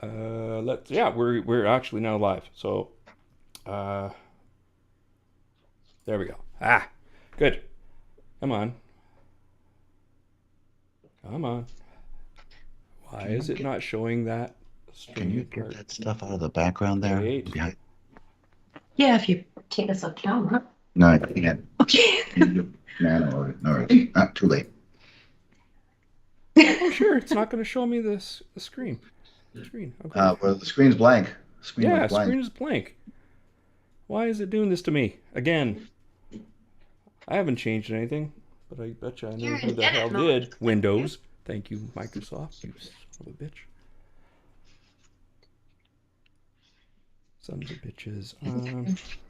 We're actually now live. So, uh, there we go. Ah, good. Come on, come on. Why Can you is it get not showing that can you streaming get part? that stuff out of the background there? Wait. Behind. Yeah, if you take us on camera. No, I can't. Okay. No, no, not too late. Oh, sure. It's not going to show me the screen. Screen. Okay. Well, the screen's blank. The screen was Yeah, blank. screen is blank. Why is it doing this to me again? I haven't changed anything, but I bet you I know You're who in the hell edit mode. did. Windows. Thank you, Microsoft. You son of a bitch. Sons of bitches.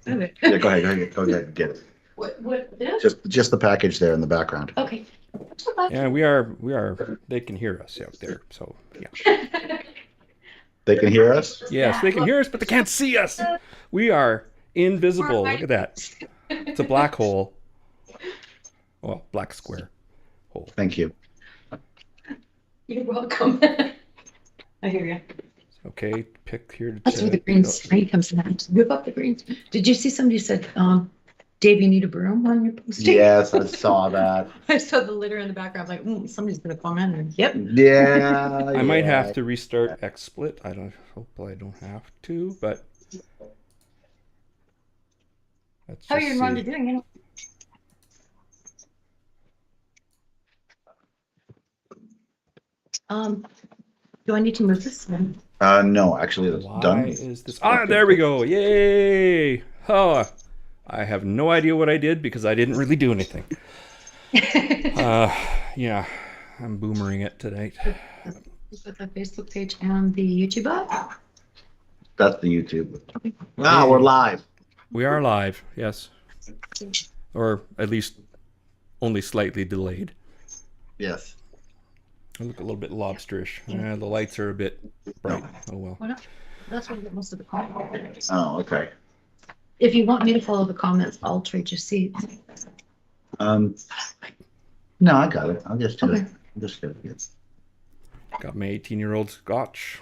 Yeah, go ahead, get it. What this? Just the package there in the background. Okay. Yeah, we are. They can hear us out there. So yeah. They can hear us? Yes, they can hear us, but they can't see us. We are invisible. Look at that. It's a black hole. Well, black square hole. Thank you. You're welcome. I hear you. Okay, pick here to That's where the green screen comes in. Whip up the green. Did you see somebody said, Dave, you need a broom on your posting? Yes, I saw that. I saw the litter in the background. Like, somebody's gonna come in. And, yep. Yeah, I might have to restart XSplit. Hopefully I don't have to, but let's How are just you and Rhonda see. doing? You know? Do I need to move this one? No, actually, it's Why done. is this? Ah, there we go. Yay! Oh, I have no idea what I did because I didn't really do anything. Yeah, I'm boomering it tonight. With the Facebook page and the YouTube app. That's the YouTube. Okay. Wow, we're live. We are live, yes. Or at least only slightly delayed. Yes. I look a little bit lobsterish. The lights are a bit bright. Oh well. Why not? That's where I get most of the comments. Oh, okay. If you want me to follow the comments, I'll trade your seats. No, I got it. I'll just do it. Okay. I'll just get it. Got my 18-year-old scotch.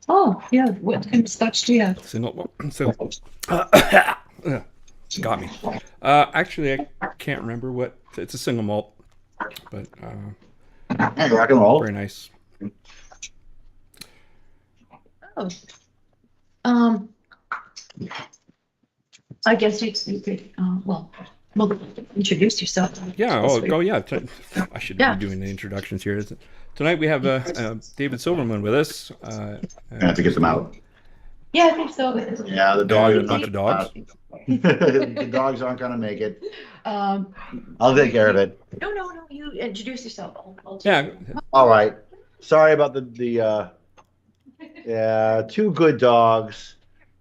Oh, yeah. What kind of scotch do you have? Got me. Actually, I can't remember what. It's a single malt, but Hey, rock and roll. very nice. Oh. I guess you could, well, introduce yourself. Yeah. Oh, yeah. I should Yeah. be doing the introductions here. Tonight we have David Silverman with us. I have to get them out. Yeah, I think so. Yeah, the dogs. A bunch of dogs. The dogs aren't gonna make it. Um, I'll take care of it. no, you introduce yourself. I'll Yeah. All right. Sorry about yeah, two good dogs.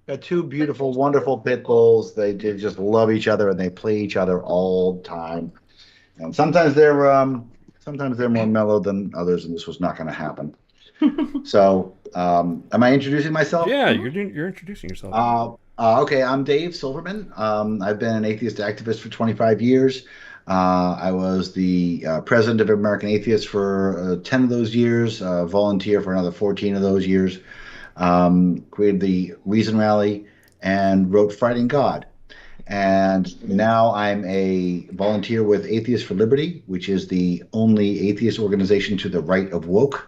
Got two beautiful, wonderful pit bulls. They just love each other and they play each other all the time. And sometimes they're more mellow than others, and this was not going to happen. So, am I introducing myself? Yeah, you're introducing yourself. Okay, I'm Dave Silverman. I've been an atheist activist for 25 years. I was the president of American Atheists for 10 of those years, volunteer for another 14 of those years, created the Reason Rally, and wrote Fighting God. And now I'm a volunteer with Atheists for Liberty, which is the only atheist organization to the right of woke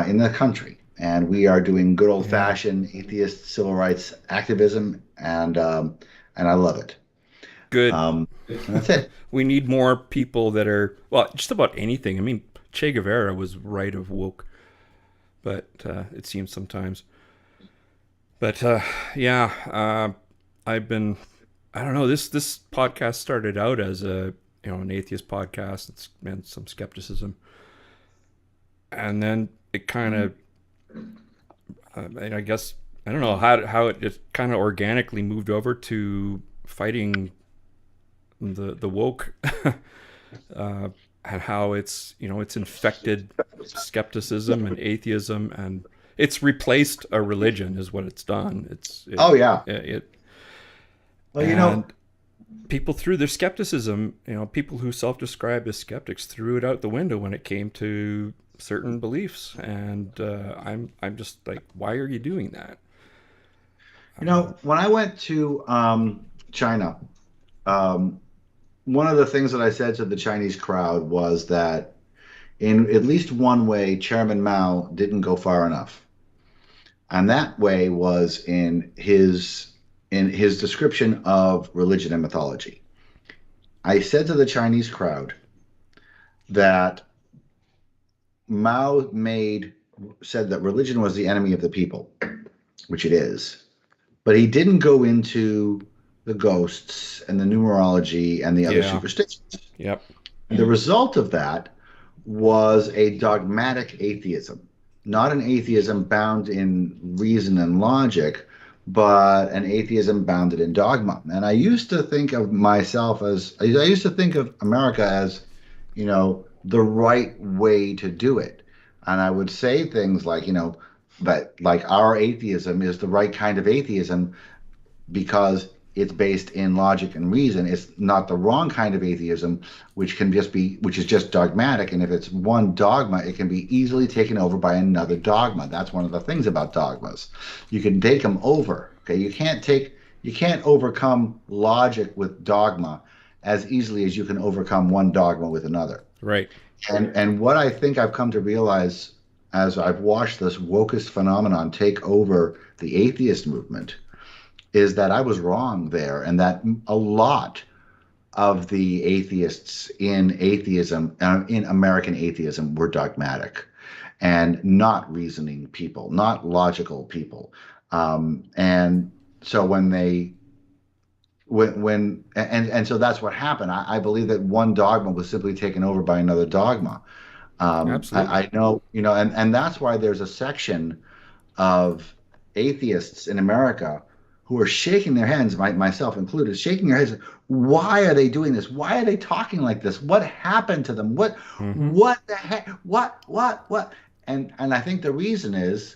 in the country. And we are doing good old-fashioned atheist civil rights activism, and I love it. Good. And that's it. We need more people that are, well, just about anything. I mean, Che Guevara was right of woke, but it seems sometimes. But yeah, I've been, I don't know, this podcast started out as an atheist podcast. It's meant some skepticism, and then it kind of, I guess, I don't know how it just kind of organically moved over to fighting the woke, and how it's it's infected skepticism and atheism, and it's replaced a religion is what it's done. Oh yeah. Well, people threw their skepticism, people who self-described as skeptics threw it out the window when it came to certain beliefs, and I'm just like, why are you doing that? When I went to China, um, one of the things that I said to the Chinese crowd was that in at least one way, Chairman Mao didn't go far enough. And that way was in his description of religion and mythology. I said to the Chinese crowd that Mao said that religion was the enemy of the people, which it is. But he didn't go into the ghosts and the numerology and the other Yeah. superstitions. Yep. And the result of that was a dogmatic atheism, not an atheism bound in reason and logic, but an atheism bounded in dogma. And I used to think of myself as, I used to think of America as, the right way to do it. And I would say things like, that like our atheism is the right kind of atheism because it's based in logic and reason. It's not the wrong kind of atheism, which is just dogmatic. And if it's one dogma, it can be easily taken over by another dogma. That's one of the things about dogmas. You can take them over. Okay, you can't overcome logic with dogma as easily as you can overcome one dogma with another. Right. And what I think I've come to realize as I've watched this wokest phenomenon take over the atheist movement is that I was wrong there, and that a lot of the atheists in atheism, in American atheism, were dogmatic and not reasoning people, not logical people. And so so that's what happened. I believe that one dogma was simply taken over by another dogma. Absolutely. I know, and that's why there's a section of atheists in America who are shaking their heads, myself included, shaking their heads. Why are they doing this? Why are they talking like this? What happened to them? What the heck? What? And I think the reason is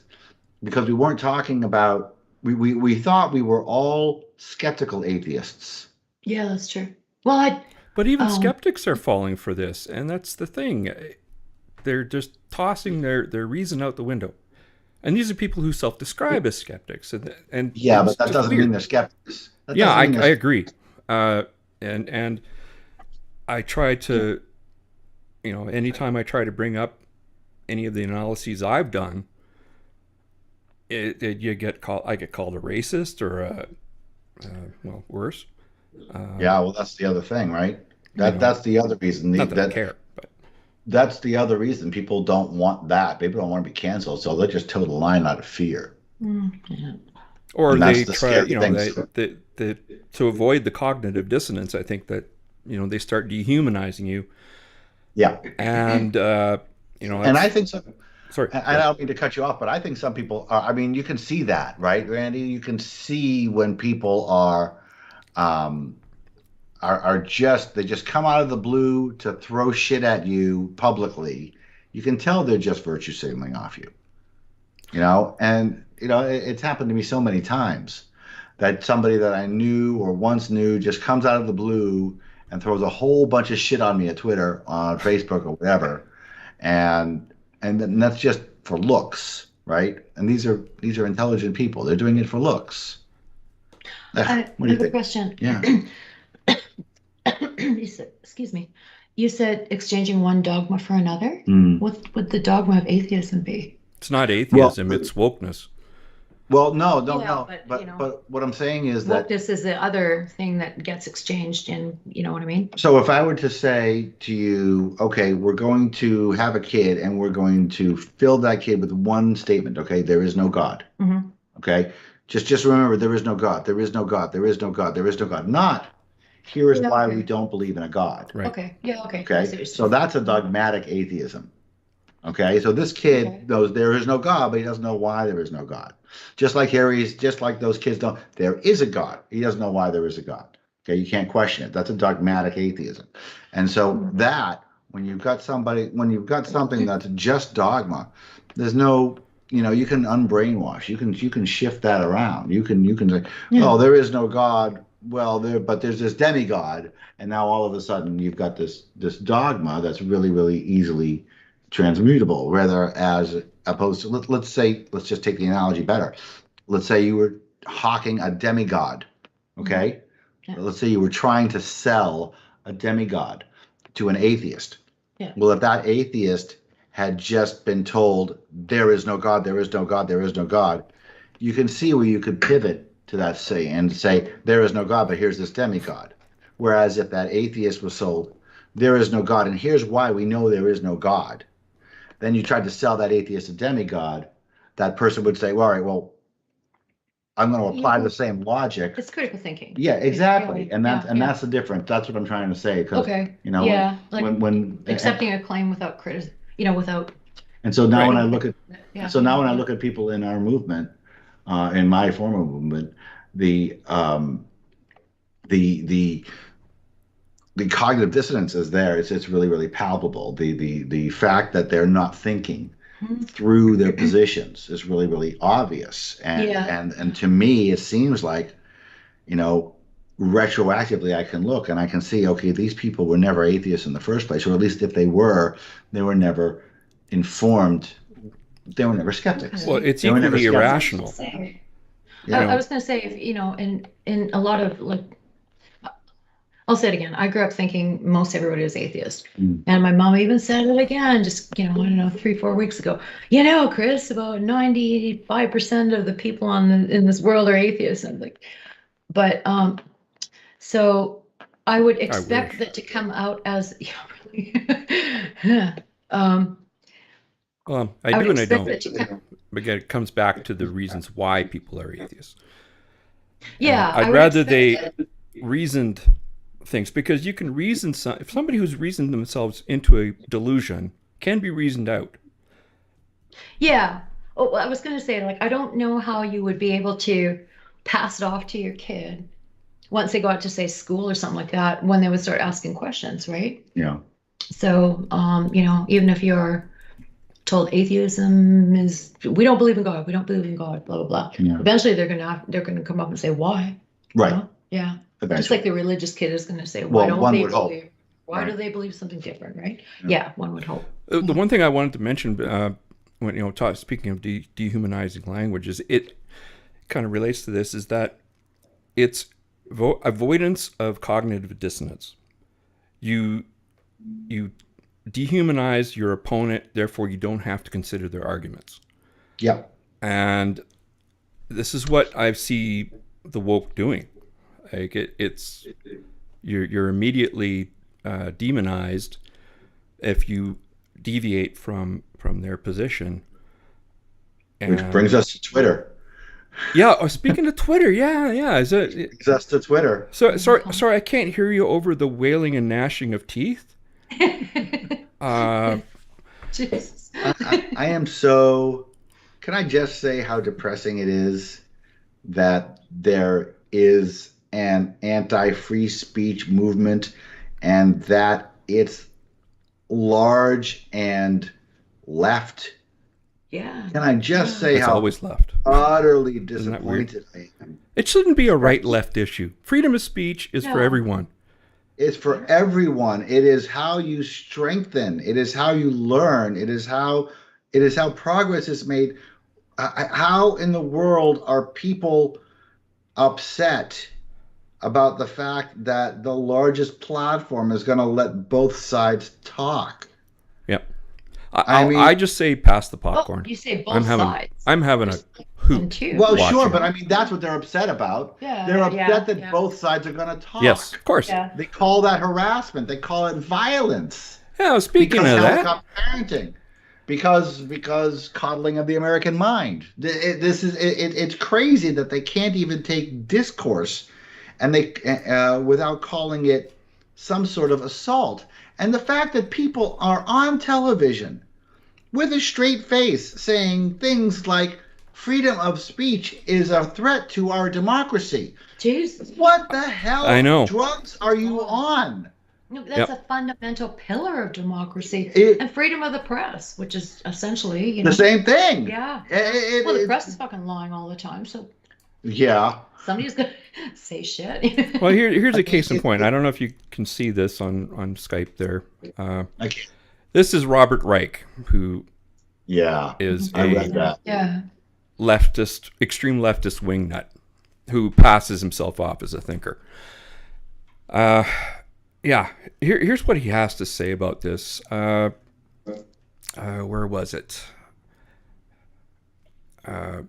because we weren't talking about, we thought we were all skeptical atheists. Yeah, that's true. Well, But even skeptics are falling for this, and that's the thing. They're just tossing their reason out the window. And these are people who self-describe as skeptics, and yeah, but that doesn't mean they're skeptics. I agree, and I try to, anytime I try to bring up any of the analyses I've done, I get called a racist or worse. Yeah, well, that's the other thing, right? That's the other reason. Not that I care, but that's the other reason people don't want that. People don't want to be canceled, so they'll just toe the line out of fear. yeah. Or they try, they to avoid the cognitive dissonance. I think that they start dehumanizing you. Yeah, and and I think so. Sorry, I don't mean to cut you off, but I think some people are. I mean, you can see that, right, Randy? You can see when people are just, they just come out of the blue to throw shit at you publicly. You can tell they're just virtue signaling off you. And it's happened to me so many times that somebody that I knew or once knew just comes out of the blue and throws a whole bunch of shit on me at Twitter, on Facebook, or whatever, and then that's just for looks, right? And these are intelligent people. They're doing it for looks. I have a question. Yeah. Excuse me. You said exchanging one dogma for another. What would the dogma of atheism be? It's not atheism; it's wokeness. Well, no. But what I'm saying is that wokeness is the other thing that gets exchanged in. You know what I mean? So if I were to say to you, okay, we're going to have a kid, and we're going to fill that kid with one statement. Okay, there is no God. Mm-hmm. Okay, just remember, there is no God. There is no God. There is no God. There is no God. Not here is why we don't believe in a God. Right. Okay. Yeah. Okay. Okay. So that's a dogmatic atheism. Okay. So this kid knows there is no God, but he doesn't know why there is no God. Just like those kids don't. There is a God. He doesn't know why there is a God. Okay. You can't question it. That's a dogmatic atheism. And so that when you've got something that's just dogma, there's no. You can unbrainwash. You can shift that around. You can say, oh, there is no God. Well, but there's this demigod, and now all of a sudden you've got this dogma that's really, really easily transmutable, rather as opposed to let's just take the analogy better. Let's say you were hawking a demigod, okay? Yeah. Let's say you were trying to sell a demigod to an atheist. Yeah. Well, if that atheist had just been told there is no God, there is no God, there is no God, you can see where you could pivot to that say there is no God, but here's this demigod. Whereas if that atheist was sold there is no God, and here's why we know there is no God, then you tried to sell that atheist a demigod, that person would say, well, all right, well, I'm going to apply the same logic. It's critical thinking. Yeah, exactly. Yeah, And that's the difference. That's what I'm trying to say. Okay. You know, yeah, like when accepting a claim without criticism, without. And so now Right. when I look at Yeah. when I look at people in our movement, in my former movement, the cognitive dissonance is there. It's really, really palpable. The fact that they're not thinking through their positions is really, really obvious. And to me, it seems like, retroactively I can look and I can see, okay, these people were never atheists in the first place, or at least if they were never informed. They were never skeptics. Well, it's equally irrational. I was going to say, in a lot of, like, I'll say it again. I grew up thinking most everybody was atheist. And my mom even said it again, just, I don't know, 3-4 weeks ago. Chris, about 95% of the people in this world are atheists. And I'm like, but, so I would expect that to come out as, really. I do and I don't. But again, it comes back to the reasons why people are atheists. Yeah. I'd rather they reasoned things, because you can reason if somebody who's reasoned themselves into a delusion can be reasoned out. Yeah. Oh, well, I was going to say, like, I don't know how you would be able to pass it off to your kid once they go out to, say, school or something like that, when they would start asking questions, right? Yeah. So, even if you're told atheism is, we don't believe in God, blah blah blah. Yeah. Eventually, they're gonna come up and say why. Right. Yeah. Eventually. Just like the religious kid is going to say, why Well, don't they would hope. believe? Why Right. do they believe something different, right? Yeah, one would hope. The one thing I wanted to mention, when speaking of dehumanizing language, is it kind of relates to this, is that it's avoidance of cognitive dissonance. You dehumanize your opponent, therefore you don't have to consider their arguments. Yep. And this is what I see the woke doing. Like it's you're immediately demonized if you deviate from their position. Which brings us to Twitter. Yeah. Speaking of Twitter, yeah. Is it brings us to Twitter? So sorry, I can't hear you over the wailing and gnashing of teeth. Jesus. I am so. Can I just say how depressing it is that there is an anti-free speech movement, and that it's large and left. Yeah. Can I just say It's how always left. utterly Isn't that weird? disappointed I am? It shouldn't be a right-left issue. Freedom of speech is for No. everyone. It's for everyone. It is how you strengthen. It is how you learn. It is how progress is made. How in the world are people upset about the fact that the largest platform is going to let both sides talk? Yep. I mean- I just say pass the popcorn. Oh, you say both sides. I'm having a One, hoot. two. Well, Watching. sure, but I mean, that's what they're upset about. Yeah, They're upset that yeah. both sides are going to talk. Yes, of course. Yeah. They call that harassment. They call it violence. Yeah, speaking Because of that, helicopter parenting, because coddling of the American mind. It's crazy that they can't even take discourse, and they without calling it some sort of assault. And the fact that people are on television with a straight face saying things like freedom of speech is a threat to our democracy. Jesus. What the hell I know. drugs are you on? No, that's a fundamental pillar of democracy It- and freedom of the press, which is essentially, The same thing. Yeah. It- Well, the it- press is fucking lying all the time, so Yeah. somebody's gonna say shit. well, here's a case in point. I don't know if you can see this on Skype there. Okay. This is Robert Reich, who is I read that. leftist, extreme leftist wingnut, who passes himself off as a thinker. Here's what he has to say about this. Where was it? I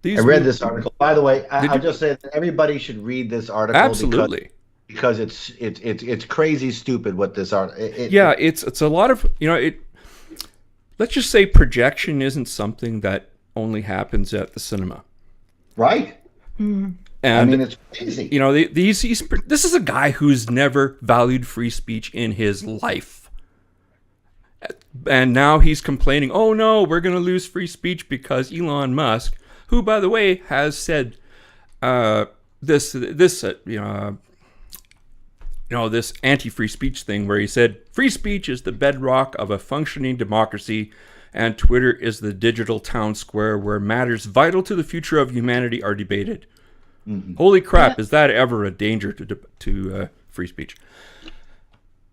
read this article. By the way, I'll just say that everybody should read this article. Absolutely. Because it's crazy stupid what this art. It's a lot of, let's just say projection isn't something that only happens at the cinema. Right. Mm. And I mean, it's crazy. This is a guy who's never valued free speech in his life. And now he's complaining, oh no, we're going to lose free speech because Elon Musk, who, by the way, has said this anti-free speech thing where he said, free speech is the bedrock of a functioning democracy, and Twitter is the digital town square where matters vital to the future of humanity are debated. Mm-hmm. Holy crap, is that ever a danger to free speech?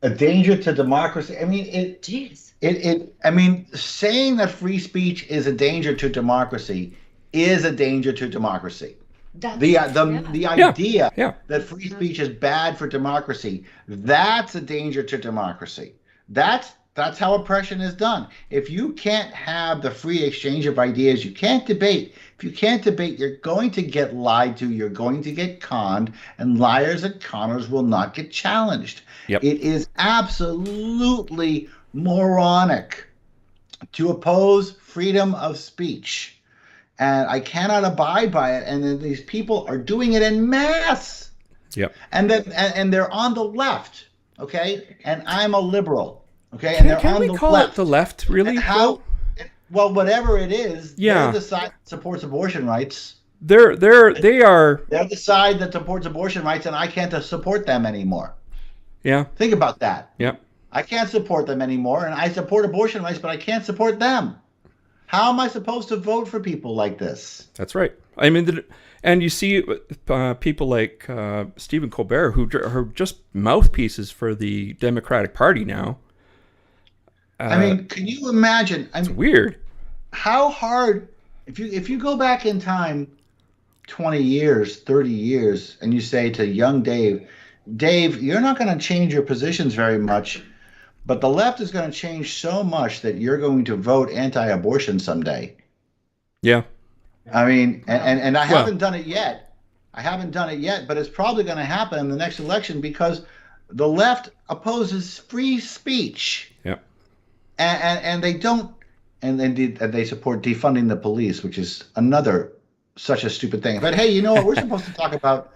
A danger to democracy? I mean, saying that free speech is a danger to democracy is a danger to democracy. The idea that free speech is bad for democracy, that's a danger to democracy. That's how oppression is done. If you can't have the free exchange of ideas, you can't debate. If you can't debate, you're going to get lied to, you're going to get conned, and liars and conners will not get challenged. Yep. It is absolutely moronic to oppose freedom of speech. And I cannot abide by it. And then these people are doing it en masse. Yep. And they're on the left, okay? And I'm a liberal, okay? And can we call it the left, really? Well, whatever it is, they're the side that supports abortion rights. They are. They're the side that supports abortion rights, and I can't support them anymore. Yeah. Think about that. Yep. I can't support them anymore, and I support abortion rights, but I can't support them. How am I supposed to vote for people like this? That's right. I mean, and you see people like Stephen Colbert, who are just mouthpieces for the Democratic Party now. I mean, can you imagine? It's weird. How hard, if you go back in time 20 years, 30 years, and you say to young Dave, you're not going to change your positions very much, but the left is going to change so much that you're going to vote anti-abortion someday. Yeah. I mean, and I haven't done it yet. But it's probably going to happen in the next election because the left opposes free speech. Yeah. And they don't, and they support defunding the police, which is another such a stupid thing. But hey, you know what? We're supposed to talk about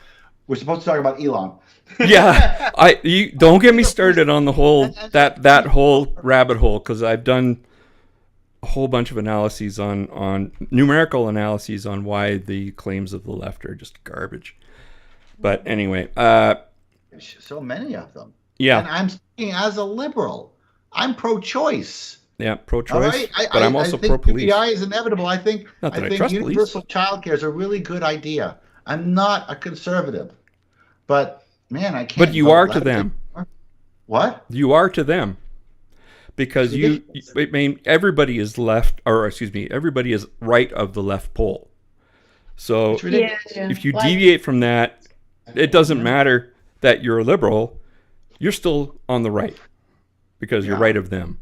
Elon. Yeah, you don't get me started on the whole that whole rabbit hole, because I've done a whole bunch of analyses on numerical analyses on why the claims of the left are just garbage. But anyway, so many of them. Yeah, and I'm speaking as a liberal. I'm pro-choice. Yeah, pro-choice. Right? But I'm also pro-police. UBI is inevitable. I think universal childcare is a really good idea. I'm not a conservative, but man, I can't. But you are to them. What? You are to them, because I mean, everybody is everybody is right of the left pole. So if you deviate from that, it doesn't matter that you're a liberal. You're still on the right, because you're right of them.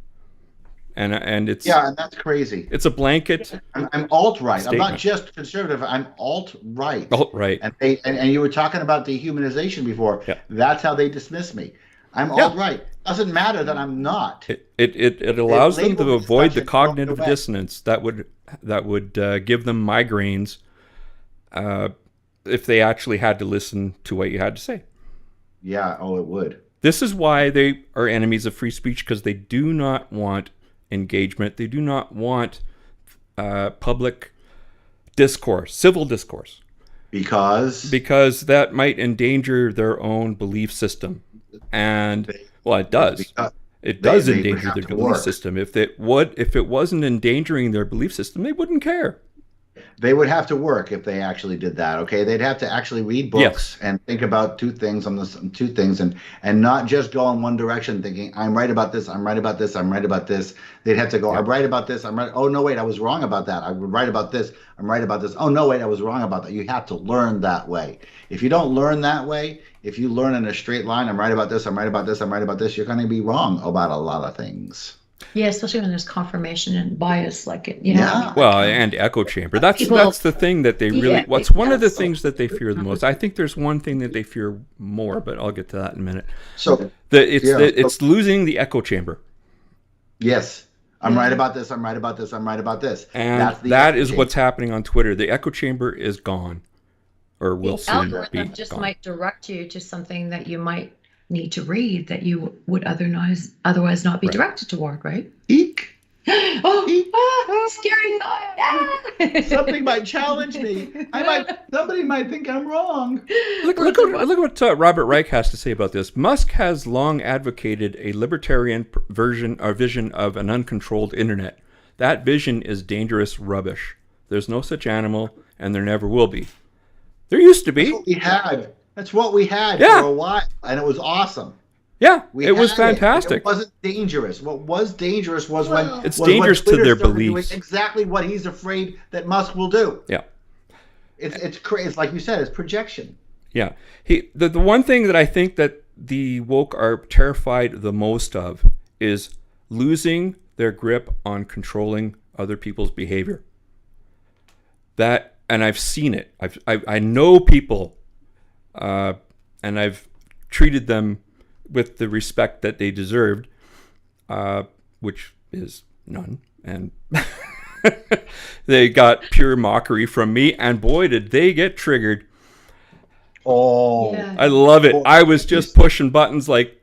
And it's and that's crazy. It's a blanket. I'm alt-right. I'm not just conservative. I'm alt-right. Alt-right. And you were talking about dehumanization before. Yeah. That's how they dismiss me. I'm alt-right. Doesn't matter that I'm not. It allows them to avoid the cognitive dissonance that would give them migraines if they actually had to listen to what you had to say. Yeah. Oh, it would. This is why they are enemies of free speech, because they do not want engagement. They do not want public discourse, civil discourse. Because that might endanger their own belief system. And, it does. It does endanger their belief system. If it wasn't endangering their belief system, they wouldn't care. They would have to work if they actually did that. Okay, they'd have to actually read books and think about two things and not just go in one direction, thinking I'm right about this, I'm right about this, I'm right about this. They'd have to go, I'm right about this, I'm right. Oh no, wait, I was wrong about that. I'm right about this, I'm right about this. Oh no, wait, I was wrong about that. You have to learn that way. If you don't learn that way, if you learn in a straight line, I'm right about this, I'm right about this, I'm right about this, you're going to be wrong about a lot of things. Yeah, especially when there's confirmation and bias, like it, you know. Yeah. Well, and echo chamber. That's the thing that they really. What's one of the things that they fear the most? I think there's one thing that they fear more, but I'll get to that in a minute. So it's losing the echo chamber. Yes, I'm right about this. I'm right about this. I'm right about this. And that is what's happening on Twitter. The echo chamber is gone, or will soon be gone. Just might direct you to something that you might need to read that you would otherwise not be directed toward, right? Eek. Scary thought. Something might challenge me. Somebody might think I'm wrong. Look what Robert Reich has to say about this. Musk has long advocated a libertarian vision of an uncontrolled internet. That vision is dangerous rubbish. There's no such animal, and there never will be. There used to be. That's what we had for a while, and it was awesome. Yeah, it was fantastic. It wasn't dangerous. What was dangerous was when it's dangerous to their beliefs. Exactly what he's afraid that Musk will do. Yeah, it's crazy. Like you said, it's projection. Yeah, the one thing that I think that the woke are terrified the most of is losing their grip on controlling other people's behavior. That, and I've seen it. I know people. And I've treated them with the respect that they deserved, which is none. And they got pure mockery from me, and boy, did they get triggered. Oh, yeah. I love it. I was just pushing buttons like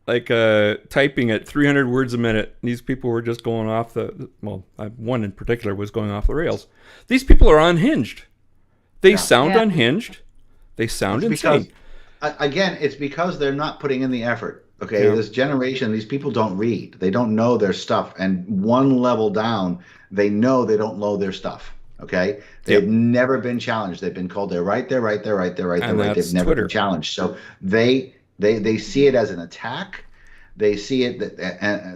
typing at 300 words a minute. These people were just going off one in particular was going off the rails. These people are unhinged. They sound unhinged. They sound insane. Again, it's because they're not putting in the effort. Okay, this generation, these people don't read. They don't know their stuff. And one level down, they know they don't know their stuff. Okay, they've never been challenged. They've been called they're right, they're right, they're right, they're right, they're right. They've never been challenged. So they see it as an attack. They see it that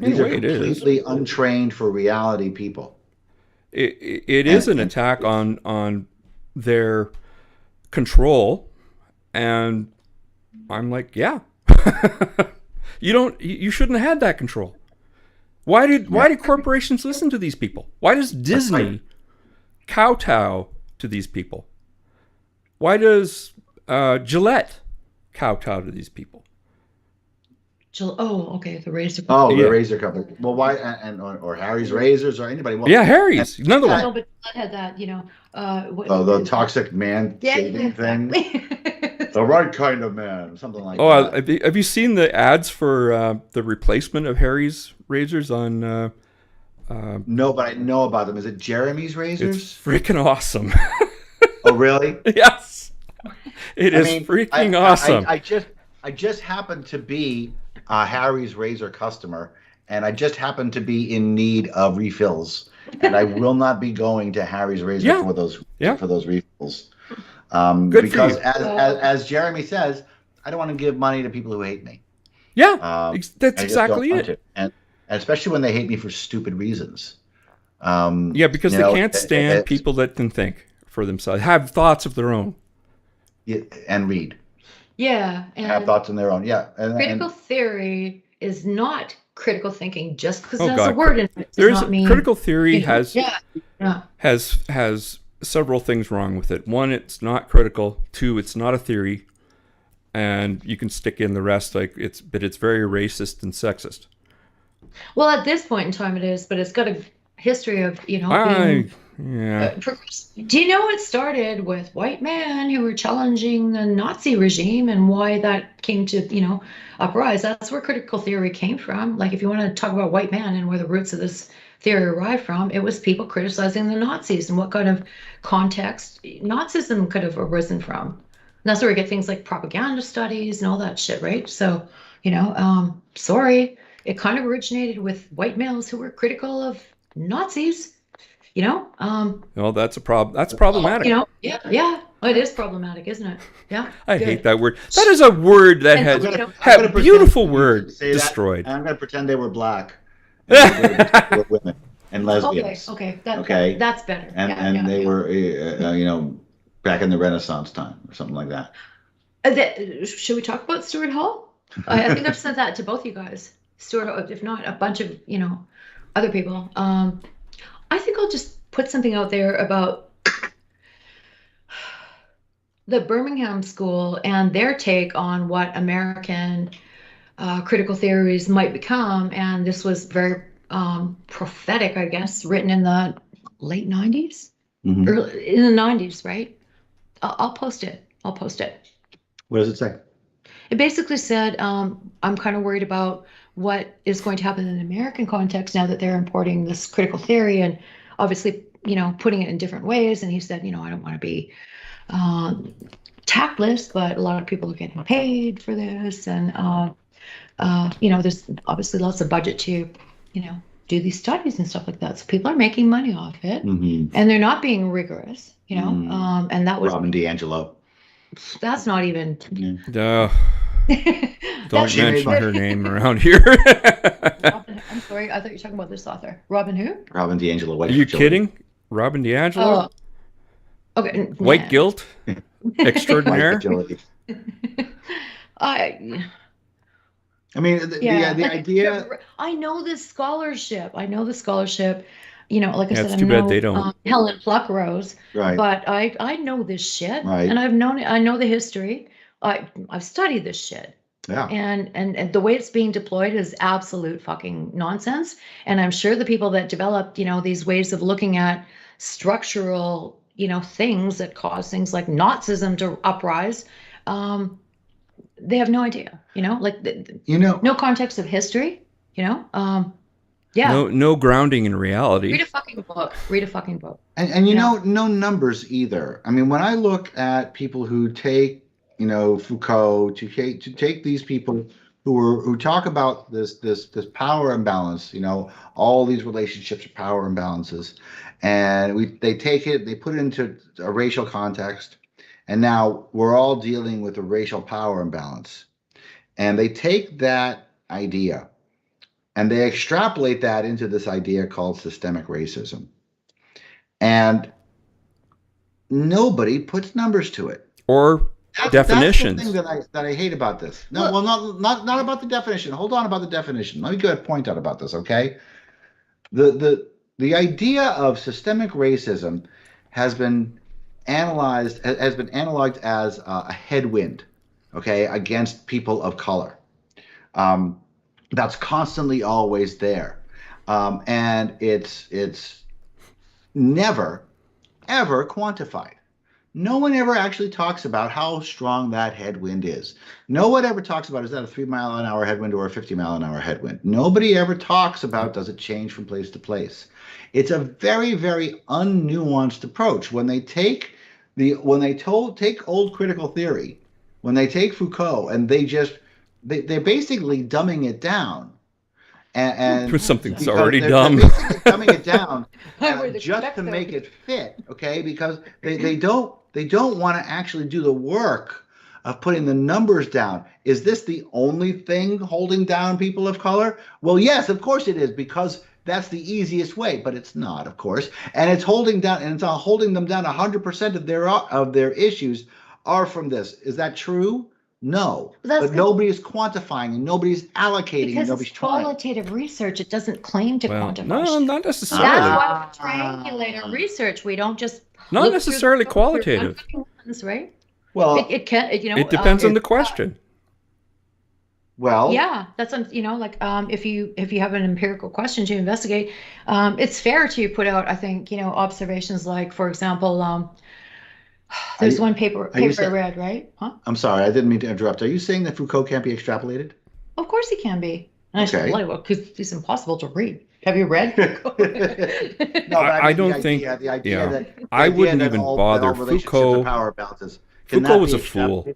these are completely untrained for reality people. It is an attack on their control. And I'm like, you shouldn't have had that control. Why did corporations listen to these people? Why does Disney kowtow to these people? Why does Gillette kowtow to these people? The razor. The razor company. Well, why or Harry's razors or anybody? Well, Harry's another one. No, but Gillette had that, the toxic man shaving thing. The right kind of man, something like that. Have you seen the ads for the replacement of Harry's razors on? No, but I know about them. Is it Jeremy's razors? It's freaking awesome. Oh, really? Yes. It is freaking awesome. I just happened to be a Harry's razor customer, and I just happened to be in need of refills, and I will not be going to Harry's razor for those refills. Because as Jeremy says, I don't want to give money to people who hate me. Yeah, that's exactly it. And especially when they hate me for stupid reasons. Because they can't stand people that can think for themselves, have thoughts of their own. Yeah, and read. Yeah. And have thoughts of their own. Yeah. Critical theory is not critical thinking just because there's a word in it. Critical theory has several things wrong with it. One, it's not critical. Two, it's not a theory, and you can stick in the rest. But it's very racist and sexist. Well, at this point in time, it is, but it's got a history of do you know it started with white men who were challenging the Nazi regime and why that came to uprise? That's where critical theory came from. Like, if you want to talk about white man and where the roots of this theory arrived from, it was people criticizing the Nazis and what kind of context Nazism could have arisen from. And that's where we get things like propaganda studies and all that shit, right? So, it kind of originated with white males who were critical of Nazis, you know. Well, that's a problem. That's problematic. You know, yeah, it is problematic, isn't it? Yeah. I hate that word. That is a word that has a beautiful word destroyed. I'm going to pretend they were black. And they were women and lesbians. Okay, that's better. And they were, back in the Renaissance time or something like that. Should we talk about Stuart Hall? I think I've sent that to both you guys. Stuart, if not a bunch of other people. I think I'll just put something out there about the Birmingham School and their take on what American critical theories might become. And this was very prophetic, I guess, written in the late 90s, early, in the 90s, right? I'll post it. What does it say? It basically said, I'm kind of worried about what is going to happen in the American context now that they're importing this critical theory and obviously, putting it in different ways. And he said, I don't want to be tactless, but a lot of people are getting paid for this. And, there's obviously lots of budget to, do these studies and stuff like that. So people are making money off it and they're not being rigorous, and that was Robin DiAngelo. That's not even. Don't mention her name around here. I'm sorry. I thought you were talking about this author. Robin who? Robin DiAngelo. Are you kidding? Robin DiAngelo? Okay. White guilt? Extraordinaire? I mean, the idea. I know this scholarship. Like I said, it's I too know bad they don't. Helen Pluckrose. Right. But I know this shit. Right. And I know the history. I've studied this shit. Yeah. And the way it's being deployed is absolute fucking nonsense. And I'm sure the people that developed, these ways of looking at structural, things that cause things like Nazism to uprise, they have no idea, no context of history, yeah. No grounding in reality. Read a fucking book. And no numbers either. I mean, when I look at people who take, Foucault, to take these people who talk about this power imbalance, all these relationships are power imbalances, and they take it, they put it into a racial context, and now we're all dealing with a racial power imbalance, and they take that idea and they extrapolate that into this idea called systemic racism, and nobody puts numbers to it or definitions. That's the thing that I hate about this. No, well, not about the definition. Hold on about the definition. Let me go ahead and point out about this, okay? The idea of systemic racism has been analyzed as a headwind, okay, against people of color. That's constantly always there, and it's never ever quantified. No one ever actually talks about how strong that headwind is. No one ever talks about, is that a 3-mile-an-hour headwind or a 50-mile-an-hour headwind? Nobody ever talks about, does it change from place to place? It's a very, very unnuanced approach. When they take old critical theory, when they take Foucault and they're basically dumbing it down. And for something that's already dumb. They're basically dumbing it down just to make it fit, okay? Because they don't want to actually do the work of putting the numbers down. Is this the only thing holding down people of color? Well, yes, of course it is, because that's the easiest way, but it's not, of course. And it's holding them down 100% of their issues are from this. Is that true? No, but nobody is quantifying and nobody's allocating because and nobody's it's trying. qualitative research. It doesn't claim to quantify. No, not necessarily. That's why we triangulate our research. We don't just not necessarily qualitative. Right? Well, it can. It depends on the question. Well, yeah, that's if you have an empirical question to investigate, it's fair to put out. I think observations like, for example. There's one paper I read, right? Huh? I'm sorry, I didn't mean to interrupt. Are you saying that Foucault can't be extrapolated? Of course he can be. And okay. Because it's impossible to read. Have you read Foucault? No, I don't think. I wouldn't even bother. Foucault was a fool.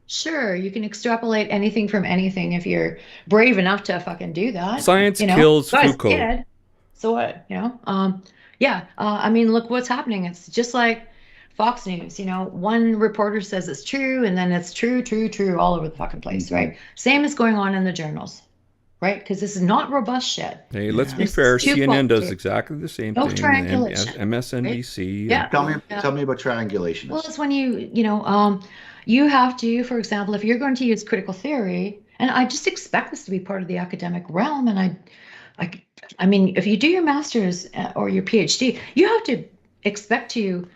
Sure, you can extrapolate anything from anything if you're brave enough to fucking do that. Science kills Foucault. So what? Yeah. I mean, look what's happening. It's just like Fox News. One reporter says it's true, and then it's true, true, true all over the fucking place, right? Same is going on in the journals, right? Because this is not robust shit. Hey, let's be This fair. is too CNN does faulty. exactly the same No thing. triangulation, right? MSNBC. Yeah. Tell me about triangulation. Well, it's when you have to, for example, if you're going to use critical theory, and I just expect this to be part of the academic realm, and I mean, if you do your master's or your PhD, you have to expect to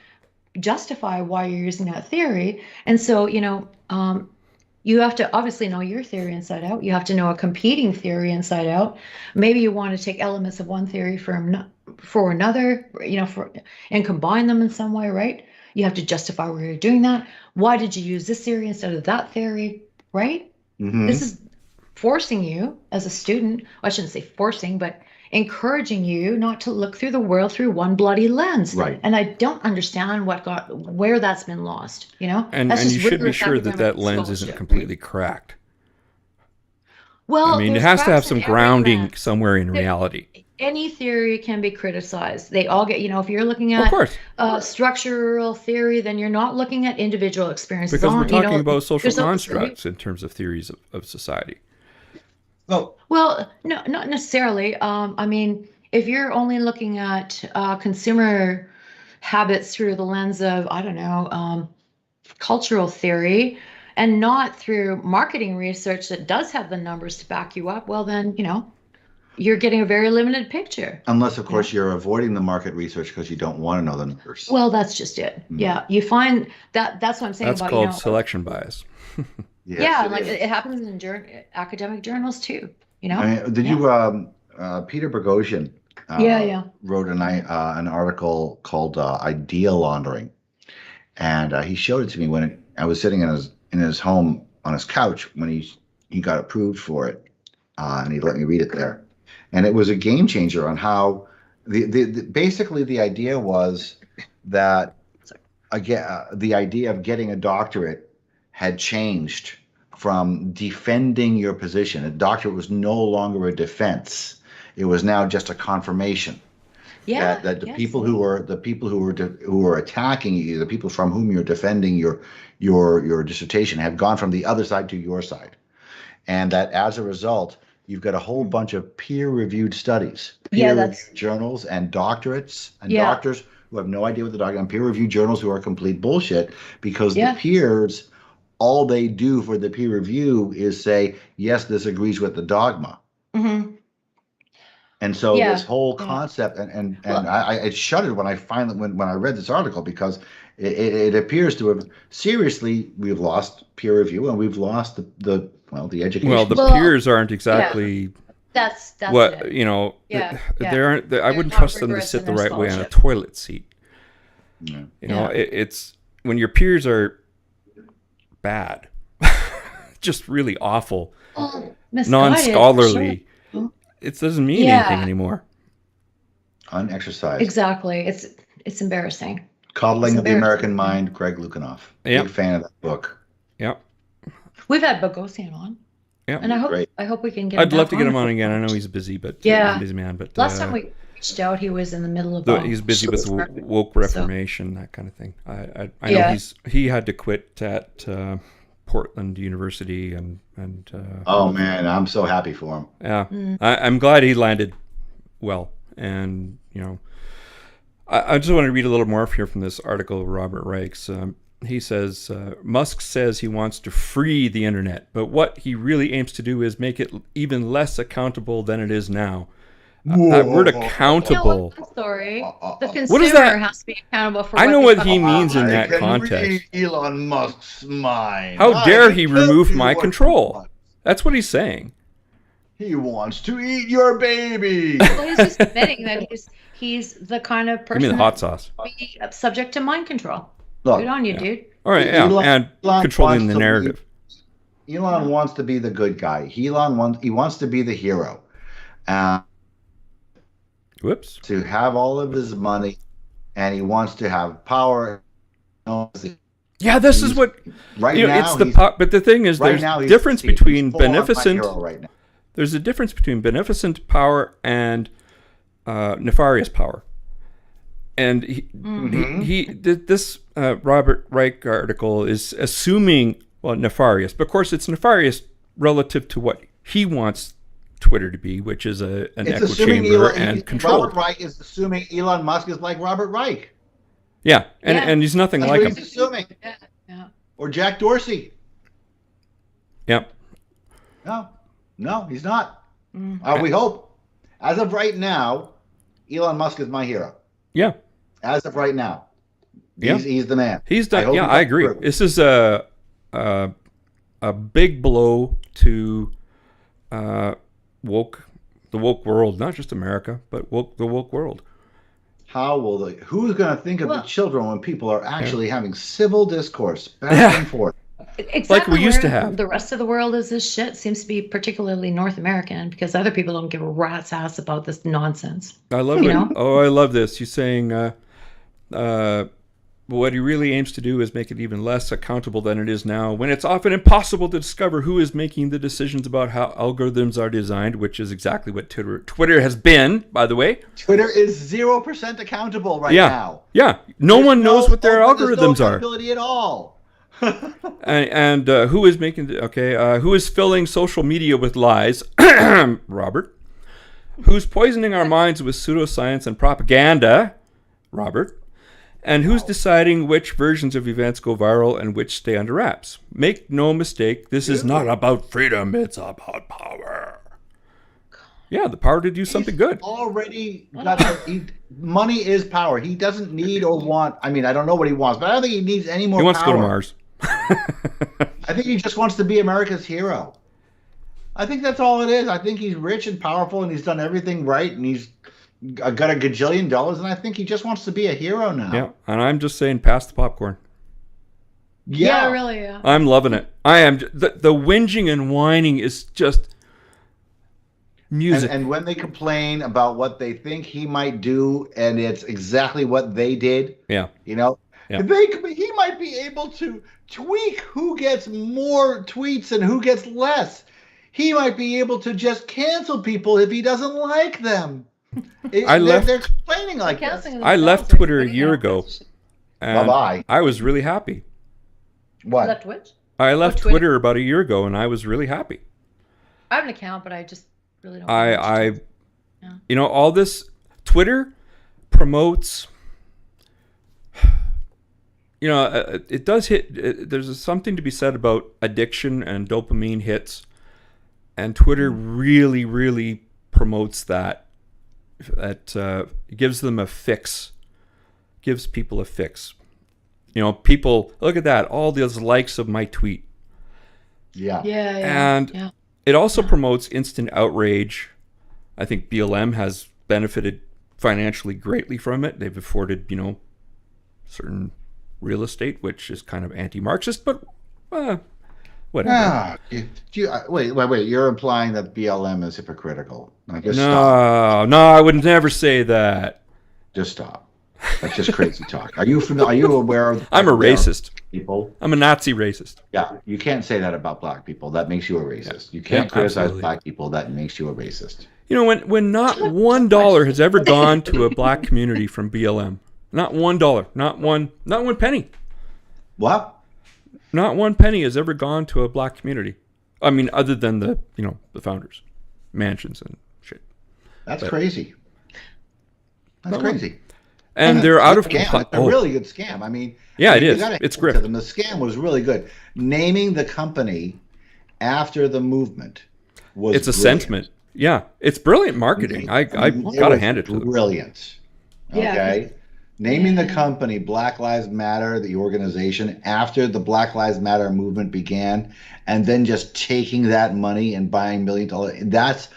justify why you're using that theory. And so, you have to obviously know your theory inside out. You have to know a competing theory inside out. Maybe you want to take elements of one theory for another, and combine them in some way, right? You have to justify why you're doing that. Why did you use this theory instead of that theory, right? This is forcing you as a student, I shouldn't say forcing, but encouraging you not to look through the world through one bloody lens. Right. And I don't understand where that's been lost, And you should be sure that lens isn't completely cracked. Well, I mean, it has to have some grounding somewhere in reality. Any theory can be criticized. They all get, if you're looking at structural theory, then you're not looking at individual experiences. Because we're talking about social constructs in terms of theories of society. Well, no, not necessarily. I mean, if you're only looking at consumer habits through the lens of, I don't know, cultural theory, and not through marketing research that does have the numbers to back you up, well, then, you're getting a very limited picture. Unless, of course, you're avoiding the market research because you don't want to know the numbers. Well, that's just it. Yeah, you find that's what I'm saying. That's called selection bias. Yes, it happens in academic journals too. I mean, Peter Boghossian wrote an article called idea laundering, and he showed it to me when I was sitting in his home on his couch when he got approved for it, and he let me read it there, and it was a game changer on how basically the idea was that again the idea of getting a doctorate had changed from defending your position. A doctorate was no longer a defense; it was now just a confirmation. That the people who were attacking you, the people from whom you're defending your dissertation, have gone from the other side to your side, and that as a result, you've got a whole bunch of peer-reviewed studies, peer-reviewed journals, and doctorates, and doctors who have no idea what the doctorate, and peer-reviewed journals who are complete bullshit because the peers. All they do for the peer review is say, yes, this agrees with the dogma. And so this whole concept, and I shuddered when I read this article, because it appears to have seriously, we've lost peer review and we've lost the education. Well, the peers aren't exactly. That's what it. They aren't. I wouldn't trust them to sit the right way on a toilet seat. It's when your peers are bad, just really awful, non-scholarly. It doesn't mean anything anymore. Unexercised. Exactly. It's embarrassing. Coddling of the American Mind, Greg Lukianoff. Big fan of that book. Yep. We've had Boghossian on. Yeah. And I hope we can get I'd love to get him on again. I know he's busy, but he's a busy man. But last time we reached out, he was in the middle of he's busy with woke reformation, that kind of thing. I know he had to quit at Portland University and oh man, I'm so happy for him. Yeah. I'm glad he landed well. And I just want to read a little more here from this article of Robert Reich's. He says, Musk says he wants to free the internet, but what he really aims to do is make it even less accountable than it is now. That word accountable. Sorry. The consumer what is that? Has to be accountable for I know what he means in that context. Elon Musk's mind. How dare he remove my control? That's what he's saying. He wants to eat your baby. Well, he's just admitting that he's the kind of person Give me the hot sauce. Be subject to mind control. Look, good on you, dude. All right, and controlling the narrative. Elon wants to be the good guy. He wants to be the hero. Whoops. To have all of his money, and he wants to have power. Yeah, this is what now. But the thing is, there's a difference between beneficent. There's a difference between beneficent power and nefarious power. And this Robert Reich article is assuming, well, nefarious. But of course, it's nefarious relative to what he wants Twitter to be, which is an echo chamber and control. Robert Reich is assuming Elon Musk is like Robert Reich. Yeah, and he's nothing like him. He's assuming. Yeah. Or Jack Dorsey. Yep. No, he's not. We hope. As of right now, Elon Musk is my hero. Yeah. As of right now, he's the man. He's done. Yeah, I agree. This is a big blow to the woke world, not just America, but the woke world. Who's going to think of the children when people are actually having civil discourse back and forth? Exactly, like we used to have. The rest of the world is this shit. Seems to be particularly North American, because other people don't give a rat's ass about this nonsense. I love it. Oh, I love this. He's saying what he really aims to do is make it even less accountable than it is now, when it's often impossible to discover who is making the decisions about how algorithms are designed, which is exactly what Twitter has been, by the way. Twitter is 0% accountable now. Yeah. No one knows what their algorithms there's no are. accountability at all. and who is making who is filling social media with lies? Robert. Who's poisoning our minds with pseudoscience and propaganda? Robert. And who's deciding which versions of events go viral and which stay under wraps? Make no mistake, this is not about freedom, it's about power. Yeah, the power to do something good. Already got money is power. He doesn't need or want, I don't know what he wants, but I don't think he needs any more power. He wants to go to Mars. I think he just wants to be America's hero. I think that's all it is. I think he's rich and powerful, and he's done everything right, and he's got a gajillion dollars, and I think he just wants to be a hero now. Yeah, and I'm just saying, pass the popcorn. Yeah, really. Yeah. I'm loving it. I am. The whinging and whining is just music. And when they complain about what they think he might do, and it's exactly what they did. Yeah. He might be able to tweak who gets more tweets and who gets less. He might be able to just cancel people if he doesn't like them. They're complaining like this. I left Twitter a year ago, and Bye-bye. I was really happy. What? Left which? I left Twitter about a year ago, and I was really happy. I have an account, but I just really don't. All this Twitter promotes. It does hit. There's something to be said about addiction and dopamine hits, and Twitter really, really promotes that. That gives them a fix, gives people a fix. People look at that, all those likes of my tweet. Yeah. And it also promotes instant outrage. I think BLM has benefited financially greatly from it. They've afforded, certain real estate, which is kind of anti-Marxist, but whatever. Wait. You're implying that BLM is hypocritical. No, I would never say that. Just stop. That's just crazy talk. Are you aware of? I'm a racist. People. I'm a Nazi racist. Yeah, you can't say that about black people. That makes you a racist. You can't criticize black people. That makes you a racist. When not $1 has ever gone to a black community from BLM, not $1, not one penny. What? Not one penny has ever gone to a black community. Other than the founders, mansions and shit. That's crazy. That's crazy. And they're out of compliance. It's a really good scam. It is. It's grift. The scam was really good. Naming the company after the movement was It's a sentiment. Yeah. It's brilliant marketing. I got to hand it to them. Brilliant. Okay. Naming the company Black Lives Matter, the organization, after the Black Lives Matter movement began, and then just taking that money and buying $1 million. That's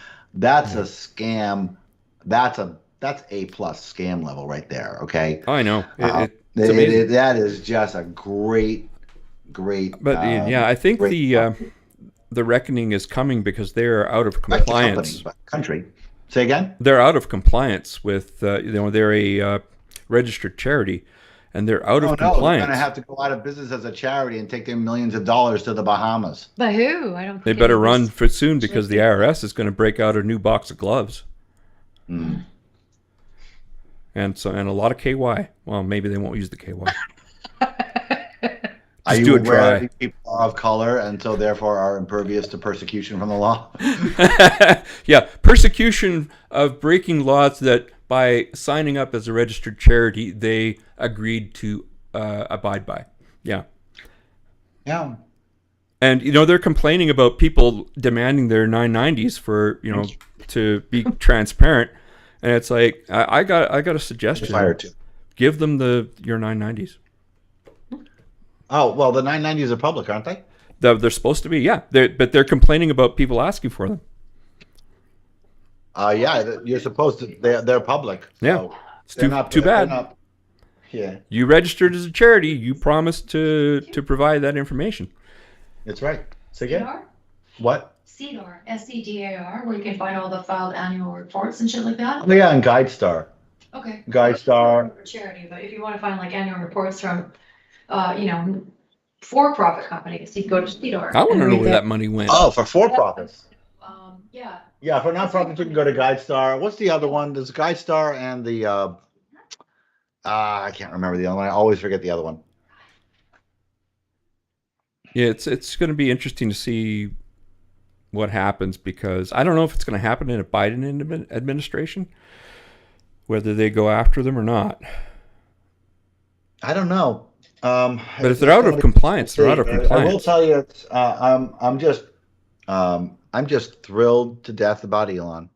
a scam. That's A+ scam level right there. Okay. I know. That is just a great. But I think the reckoning is coming because they're out of compliance. Country. Say again. They're out of compliance with. They're a registered charity, and they're out of compliance. They're going to have to go out of business as a charity and take their millions of dollars to the Bahamas. But who? I don't. They better run for soon because the IRS is going to break out a new box of gloves. and a lot of KY. Well, maybe they won't use the KY. Are Just you do it aware dry. that people are of color and so therefore are impervious to persecution from the law? Yeah, persecution of breaking laws that by signing up as a registered charity they agreed to abide by. Yeah. Yeah. And they're complaining about people demanding their 990s for to be transparent, and it's like I got a suggestion. Fired too. Give them your 990s. Oh well, the 990s are public, aren't they? They're supposed to be, yeah. But they're complaining about people asking for them. Yeah, you're supposed to. They're public. So yeah, it's too bad. Yeah. You registered as a charity. You promised to provide that information. That's right. So again, CEDAR? What? CEDAR, SEDAR, where you can find all the filed annual reports and shit like that. Oh, yeah, and GuideStar. Okay. GuideStar. For charity, but if you want to find like annual reports from, for-profit companies, you go to CEDAR. I want to know where that money went. Oh, for for-profits. Yeah. Yeah, for non-profits you can go to GuideStar. What's the other one? There's GuideStar and the I can't remember the other one. I always forget the other one. Yeah, it's going to be interesting to see what happens, because I don't know if it's going to happen in a Biden administration, whether they go after them or not. I don't know. But if they're out of compliance, they're out of compliance. I will tell you, I'm just thrilled to death about Elon.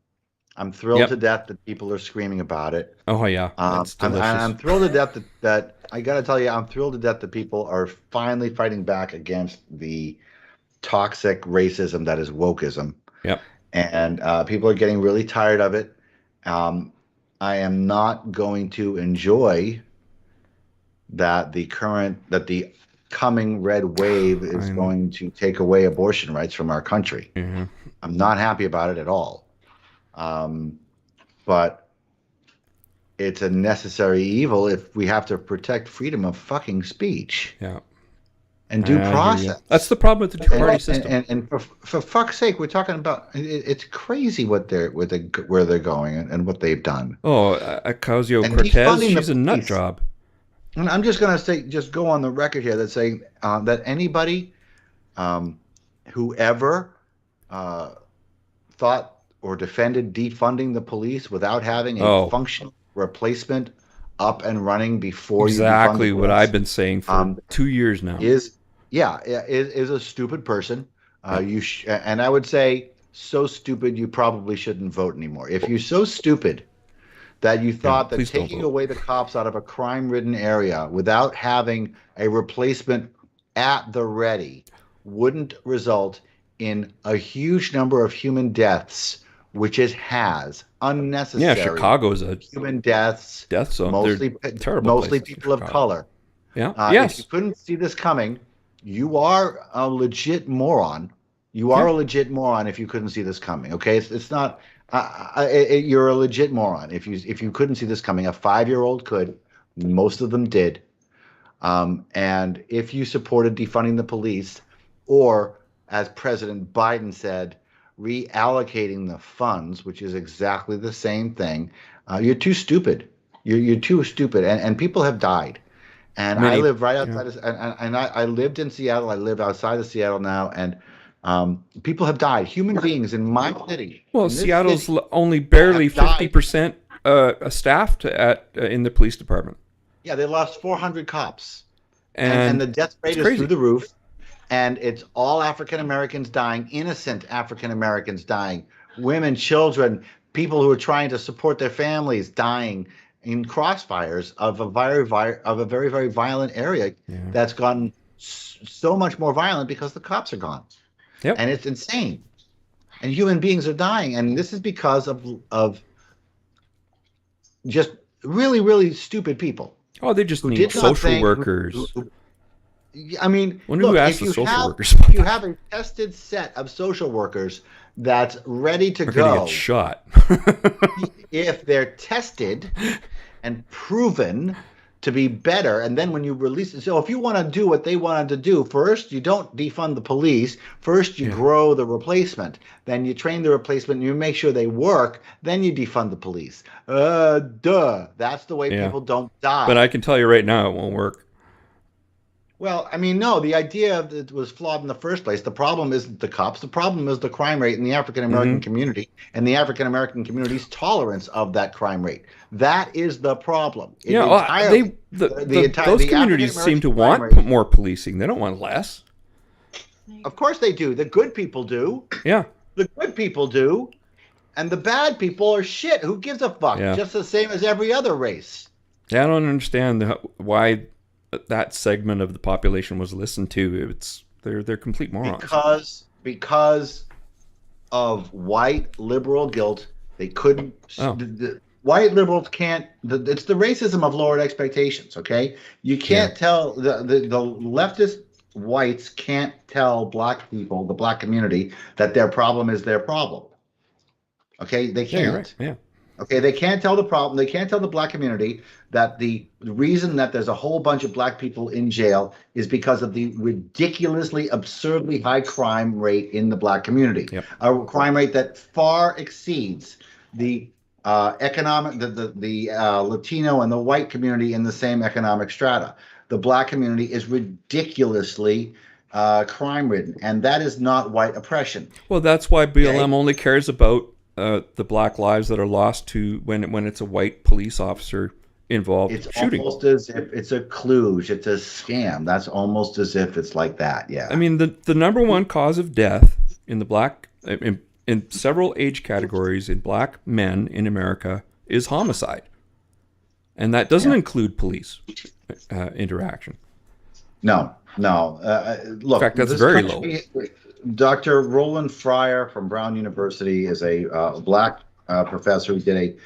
I'm thrilled to death that people are screaming about it. Oh yeah, that's delicious. I'm thrilled to death that I got to tell you, I'm thrilled to death that people are finally fighting back against the toxic racism that is wokeism. Yep. And people are getting really tired of it. I am not going to enjoy that the coming red wave is going to take away abortion rights from our country. Mm-hmm. I'm not happy about it at all. But it's a necessary evil if we have to protect freedom of fucking speech. Yeah. And due process. That's the problem with the two-party system. And for fuck's sake, we're talking about, it's crazy where they're going and what they've done. Oh, Ocasio-Cortez, she's a nut job. And I'm just going to just go on the record here that saying that anybody, whoever thought or defended defunding the police without having a functional replacement up and running before exactly you defund the what police, I've been saying for 2 years now is a stupid person. And I would say so stupid you probably shouldn't vote anymore. If you're so stupid that you thought that taking away the cops out of a crime-ridden area without having a replacement at the ready wouldn't result in a huge number of human deaths, which it has, unnecessary. Yeah, Chicago's a human death zone. Mostly people of color. Yeah. If you couldn't see this coming, you are a legit moron. You are a legit moron if you couldn't see this coming. Okay, it's not. You're a legit moron if you couldn't see this coming. A 5-year-old could. Most of them did. And if you supported defunding the police, or as President Biden said, reallocating the funds, which is exactly the same thing, you're too stupid. You're too stupid, and people have died. And I live right outside of, and I lived in Seattle. I live outside of Seattle now, and people have died. Human beings in my city. Well, Seattle's only barely 50% staffed in the police department. Yeah, they lost 400 cops, and the death rate is through the roof. And it's all African Americans dying, innocent African Americans dying, women, children, people who are trying to support their families dying in crossfires of a very, very violent area that's gone so much more violent because the cops are gone. Yep. And it's insane. And human beings are dying. And this is because of just really, really stupid people. Oh, they just need social workers. I mean, look, if you have a tested set of social workers that's ready to go, get shot. if they're tested and proven to be better. And then when you release it, so if you want to do what they wanted to do, first, you don't defund the police. First, you grow the replacement. Then you train the replacement and you make sure they work. Then you defund the police. That's the way people don't die. But I can tell you right now, it won't work. Well, I mean, no, the idea of it was flawed in the first place. The problem isn't the cops. The problem is the crime rate in the African-American community and the African-American community's tolerance of that crime rate. That is the problem. Those communities seem to want more policing. They don't want less. Of course they do. The good people do. Yeah. The good people do. And the bad people are shit. Who gives a fuck? Yeah. Just the same as every other race. Yeah, I don't understand why that segment of the population was listened to. They're complete morons. Because of white liberal guilt, they couldn't. The white liberals can't. It's the racism of lowered expectations. Okay, you can't tell the leftist whites can't tell black people, the black community, that their problem is their problem. Okay, they can't. Yeah, right. Yeah. Okay, they can't tell the problem. They can't tell the black community that the reason that there's a whole bunch of black people in jail is because of the ridiculously, absurdly high crime rate in the black community. Yep. A crime rate that far exceeds the economic, the Latino and the white community in the same economic strata. The black community is ridiculously crime-ridden, and that is not white oppression. Well, that's why BLM only cares about the black lives that are lost to when it's a white police officer involved shooting. Almost as if it's a kludge, it's a scam. That's almost as if it's like that. Yeah. I mean, the number one cause of death in the black in several age categories in black men in America is homicide, and that doesn't include police interaction. No. Look, in fact, that's very low. Dr. Roland Fryer from Brown University is a black professor who did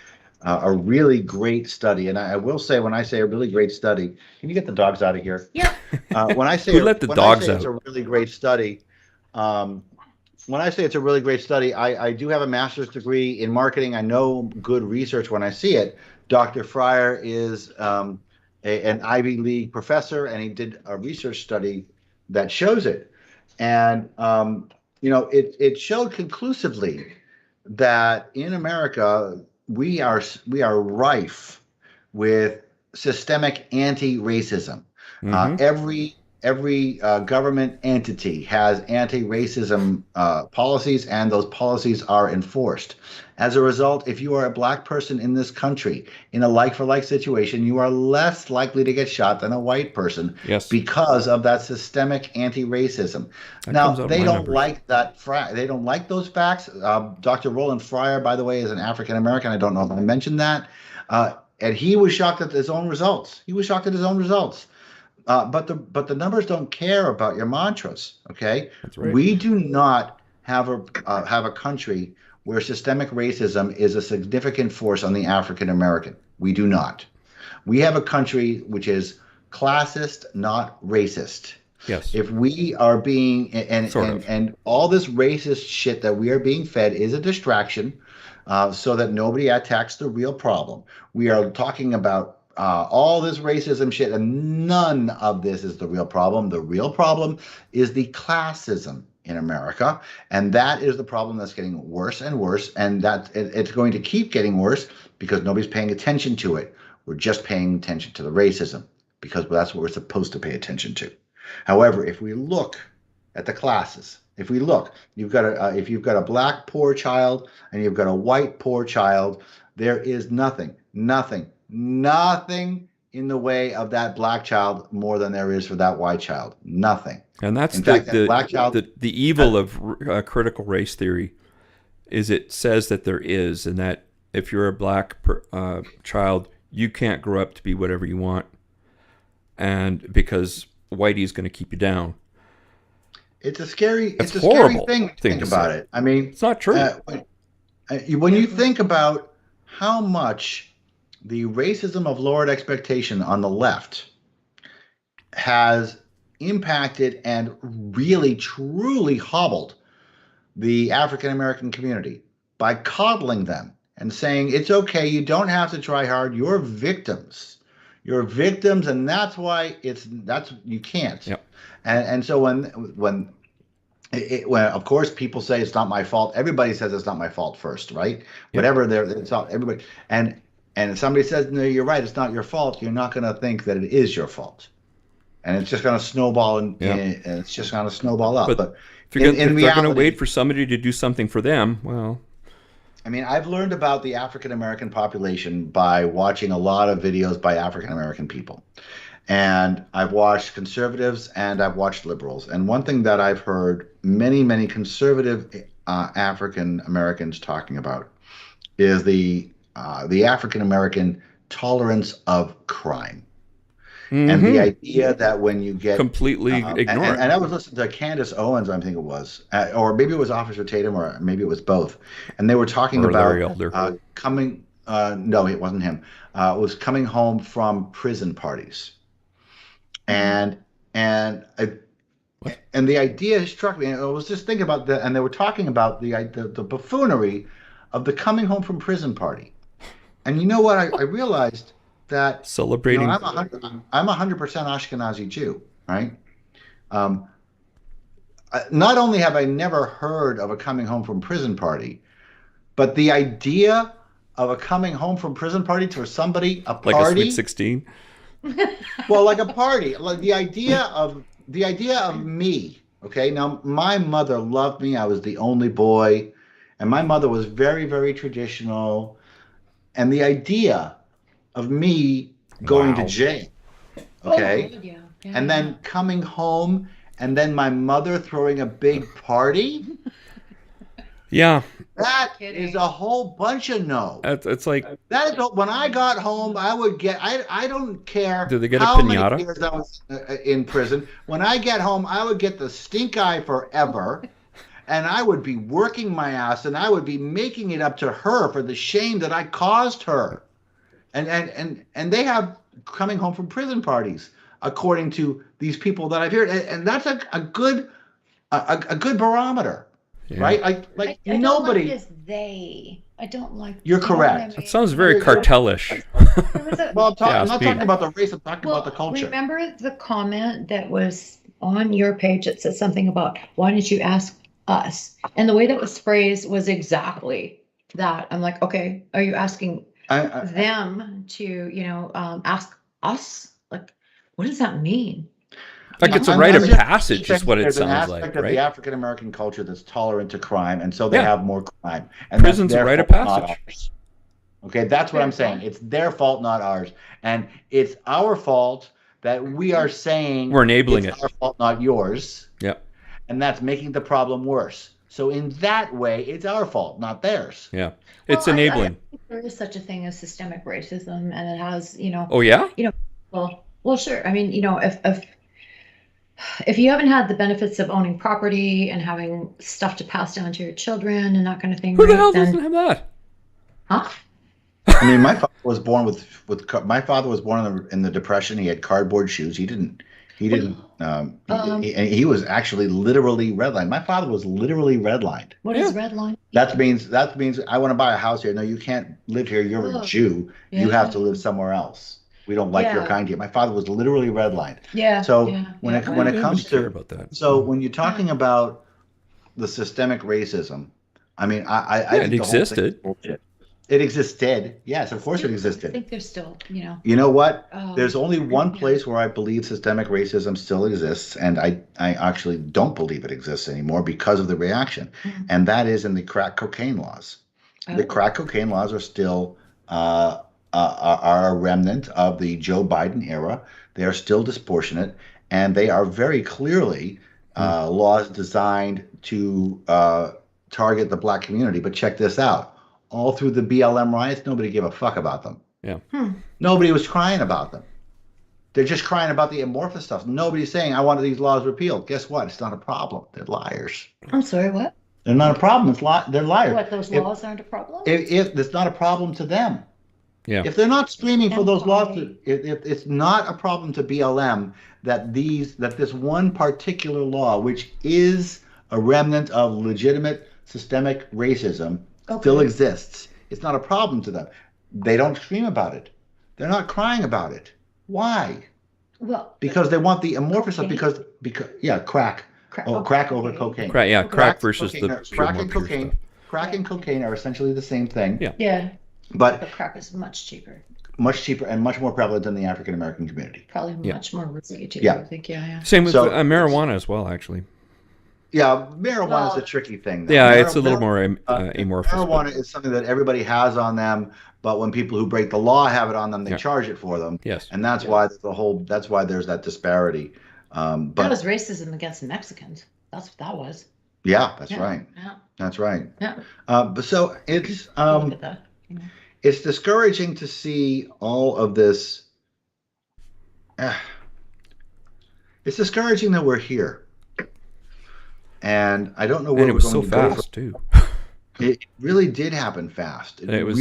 a really great study. And I will say, when I say a really great study, can you get the dogs out of here? Yeah. When I say let the dogs out. It's a really great study. When I say it's a really great study, I do have a master's degree in marketing. I know good research when I see it. Dr. Fryer is an Ivy League professor, and he did a research study that shows it. And it showed conclusively that in America we are rife with systemic anti-racism. Every government entity has anti-racism policies, and those policies are enforced. As a result, if you are a black person in this country in a like-for-like situation, you are less likely to get shot than a white person because of that systemic anti-racism. Now, they don't like that. They don't like those facts. Dr. Roland Fryer, by the way, is an African-American. I don't know if I mentioned that. And he was shocked at his own results. But the numbers don't care about your mantras. Okay, that's right. We do not have a country where systemic racism is a significant force on the African American. We do not. We have a country which is classist, not racist. Yes. If we are being and all this racist shit that we are being fed is a distraction, so that nobody attacks the real problem. We are talking about all this racism shit, and none of this is the real problem. The real problem is the classism in America, and that is the problem that's getting worse and worse, and that it's going to keep getting worse because nobody's paying attention to it. We're just paying attention to the racism because that's what we're supposed to pay attention to. However, if we look at the classes, if you've got a black poor child and you've got a white poor child, there is nothing in the way of that black child more than there is for that white child. Nothing. And that's the evil of critical race theory is it says that there is, and that if you're a black child, you can't grow up to be whatever you want, and because whitey's going to keep you down. It's a scary thing to think about it. I mean, it's not true. When you think about how much the racism of lowered expectation on the left has impacted and really, truly hobbled the African American community by coddling them and saying, it's okay, you don't have to try hard, you're victims. You're victims, and that's why you can't. Yep. And so when of course people say it's not my fault. Everybody says it's not my fault first, right? Yep. Whatever it's not everybody. And if somebody says, no, you're right, it's not your fault, you're not going to think that it is your fault. And it's just going to snowball, and it's just going to snowball up. But if they're going to wait for somebody to do something for them, well, I mean, I've learned about the African American population by watching a lot of videos by African American people. And I've watched conservatives and I've watched liberals. And one thing that I've heard many, many conservative African Americans talking about is the African American tolerance of crime. Mm-hmm. And the idea that when you get completely ignored. And I was listening to Candace Owens, I think it was, or maybe it was Officer Tatum, or maybe it was both. And they were talking about coming. No, it wasn't him. It was coming home from prison parties. And the idea struck me. And I was just thinking about that, and they were talking about the buffoonery of the coming home from prison party. And you know what? I realized that celebrating. I'm 100% Ashkenazi Jew, right? Not only have I never heard of a coming home from prison party, but the idea of a coming home from prison party to somebody, a party, like a Sweet 16. Well, like a party, like the idea of me. Okay, now my mother loved me. I was the only boy, and my mother was very, very traditional. And the idea of me going to jail, okay, and then coming home, and then my mother throwing a big party. Yeah, that is a whole bunch of no. It's like that is when I got home, I would get. I don't care. Do they get how a pinata? Many years I was in prison. When I get home, I would get the stink eye forever, and I would be working my ass, and I would be making it up to her for the shame that I caused her. And they have coming home from prison parties, according to these people that I've heard, and that's a good barometer. Yeah. Right? I nobody. Don't like this they. I don't like. You're correct. It sounds very cartelish. Well, I'm not talking about the race. I'm talking about the culture. Remember the comment that was on your page that said something about why didn't you ask us? And the way that was phrased was exactly that. I'm like, okay, are you asking them to, ask us? Like, what does that mean? Like it's a rite of passage is what it sounds like, right? There's an aspect of the African American culture that's tolerant to crime, and so they have more crime. And prison's a rite of passage. Okay, that's what I'm saying. It's their fault, not ours. And it's our fault that we are saying we're enabling it. It's our fault, not yours. Yep. And that's making the problem worse. So in that way, it's our fault, not theirs. Yeah. It's enabling. I think there is such a thing as systemic racism, and it has, Oh yeah? Well, sure. I mean, if you haven't had the benefits of owning property and having stuff to pass down to your children and that kind of thing, who the hell doesn't have that? Huh? I mean, my father was born my father was born in the Depression. He had cardboard shoes. He was actually literally redlined. My father was literally redlined. What is redline? That means I want to buy a house here. No, you can't live here. You're a Jew. Yeah. You have to live somewhere else. We don't like your kind here. My father was literally redlined. Yeah. So when it comes to about that. So when you're talking about the systemic racism, I mean, I think it existed. It existed. Yes, of course it existed. I think there's still, You know what? There's only one place where I believe systemic racism still exists, and I actually don't believe it exists anymore because of the reaction, and that is in the crack cocaine laws. Oh. The crack cocaine laws are still are a remnant of the Joe Biden era. They are still disproportionate, and they are very clearly laws designed to target the black community. But check this out. All through the BLM riots, nobody gave a fuck about them. Yeah. Nobody was crying about them. They're just crying about the amorphous stuff. Nobody's saying, I wanted these laws repealed. Guess what? It's not a problem. They're liars. I'm sorry, what? They're not a problem. They're liars. What, those laws aren't a problem? If it's not a problem to them. Yeah. If they're not screaming for those laws, if it's not a problem to BLM that this one particular law, which is a remnant of legitimate systemic racism, still exists. It's not a problem to them. They don't scream about it. They're not crying about it. Why? Well, because they want the amorphous stuff. Because crack. Crack over cocaine. Crack versus the crack and cocaine. stuff. Crack and cocaine are essentially the same thing. Yeah. But crack is much cheaper. Much cheaper and much more prevalent in the African American community. Probably much more risky too. Yeah. I think. Yeah. Same with marijuana as well, actually. Yeah, marijuana is a tricky thing, though. Yeah, it's a little more amorphous. Marijuana is something that everybody has on them, but when people who break the law have it on them, they charge it for them. Yes, and that's why that's why there's that disparity. But that was racism against Mexicans. That's what that was. Yeah, that's right. Yeah, that's right. Yeah. But so it's it's discouraging to see all of this. It's discouraging that we're here. And I don't know where it was so fast too. It really did happen fast. It was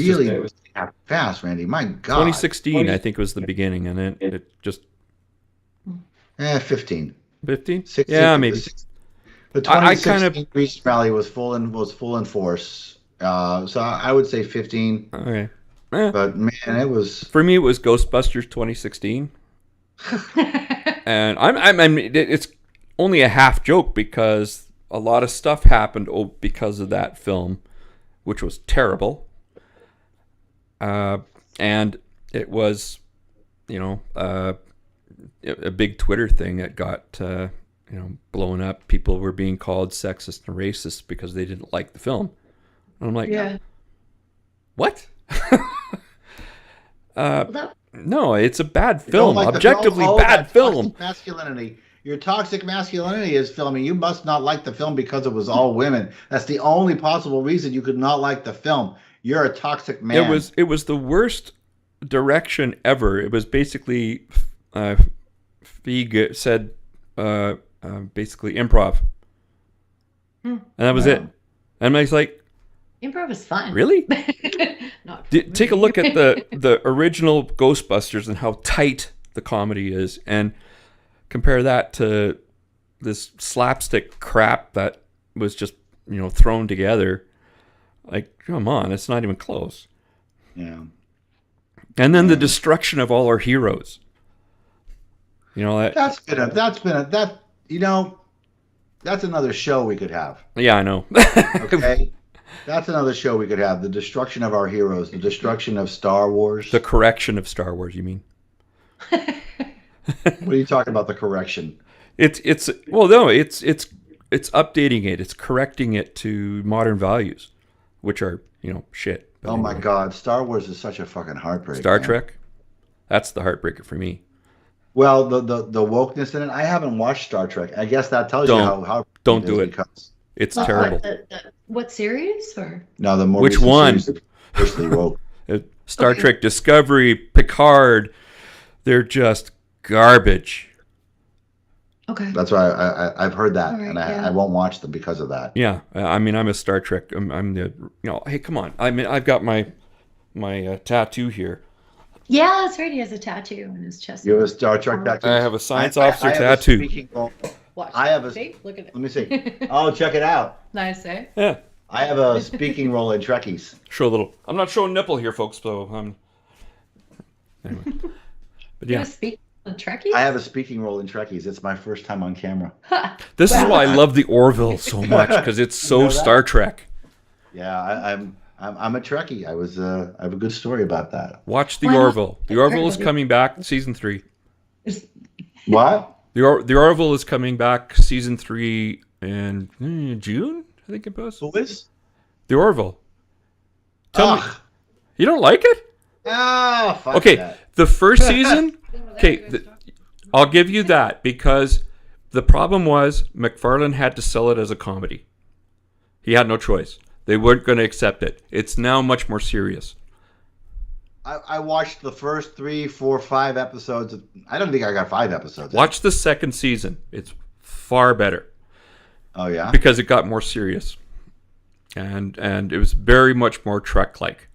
happened fast, Randy. My God. 2016, I think, was the beginning, and then it just 15. 15? 16, yeah, maybe. The 2016 Greece rally was full in force. So I would say 15. Okay. But man, it was for me. It was Ghostbusters 2016, and it's only a half joke because a lot of stuff happened because of that film, which was terrible. And it was, a big Twitter thing that got, blown up. People were being called sexist and racist because they didn't like the film. And I'm like, what? No, it's a bad film. Objectively bad film. Masculinity. Your toxic masculinity is filming. You must not like the film because it was all women. That's the only possible reason you could not like the film. You're a toxic man. It was the worst direction ever. It was basically Feig said basically improv, and that was it. And I was like, improv is fun. Really? Take a look at the original Ghostbusters and how tight the comedy is, and compare that to this slapstick crap that was just, thrown together. Like, come on, it's not even close. Yeah. And then the destruction of all our heroes. That's another show we could have. Yeah, I know. Okay. That's another show we could have. The destruction of our heroes, the destruction of Star Wars. The correction of Star Wars, you mean? What are you talking about? The correction? It's updating it. It's correcting it to modern values, which are shit. But anyway. My God, Star Wars is such a fucking heartbreak. Star Trek, that's the heartbreaker for me. Well, the wokeness in it. I haven't watched Star Trek. I guess that tells you how don't do it. It's terrible. What series or no? The more which one? Woke. Star Trek Discovery, Picard. They're just garbage. Okay. That's why I've heard that, right, and I won't watch them because of that. Yeah, I'm a Star Trek. I'm the Hey, come on! I've got my tattoo here. Yeah, that's right. He has a tattoo on his chest. You have a Star Trek tattoo. I have a science officer tattoo. Watch. I have a. See? Look at it. Let me see. Oh, check it out. Nice, eh? Yeah. I have a speaking role in Trekkies. Show a little. I'm not showing nipple here, folks. So anyway. But yeah. Trekkies? I have a speaking role in Trekkies. It's my first time on camera. This is why I love the Orville so much, because it's so Star Trek. Yeah, I'm a Trekkie. I have a good story about that. Watch the Orville. The Orville is coming back, season 3. What? The Orville is coming back, season 3 in June, I think it was. Who is? The Orville. Tell me, you don't like it? Ah, fuck okay, that. The first season. Okay, I'll give you that, because the problem was McFarlane had to sell it as a comedy. He had no choice. They weren't going to accept it. It's now much more serious. I watched the first 3, 4, 5 episodes. I don't think I got 5 episodes. Watch the second season. It's far better. Oh, yeah? Because it got more serious. And it was very much more Trek-like.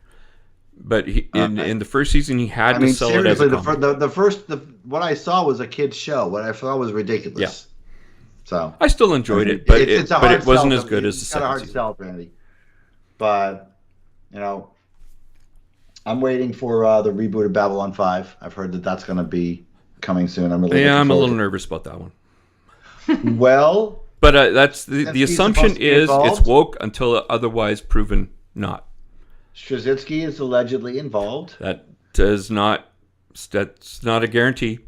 But in the first season, he had to sell it as a comedy. What I saw was a kid's show. What I saw was ridiculous. Yeah. So I still enjoyed it, but it wasn't as good as the second season. It's a hard sell, Randy. But, I'm waiting for the reboot of Babylon 5. I've heard that that's going to be coming soon. I'm a little nervous about that one. Well, but that's the assumption is it's woke until otherwise proven not. Straczynski is allegedly involved. That's not a guarantee.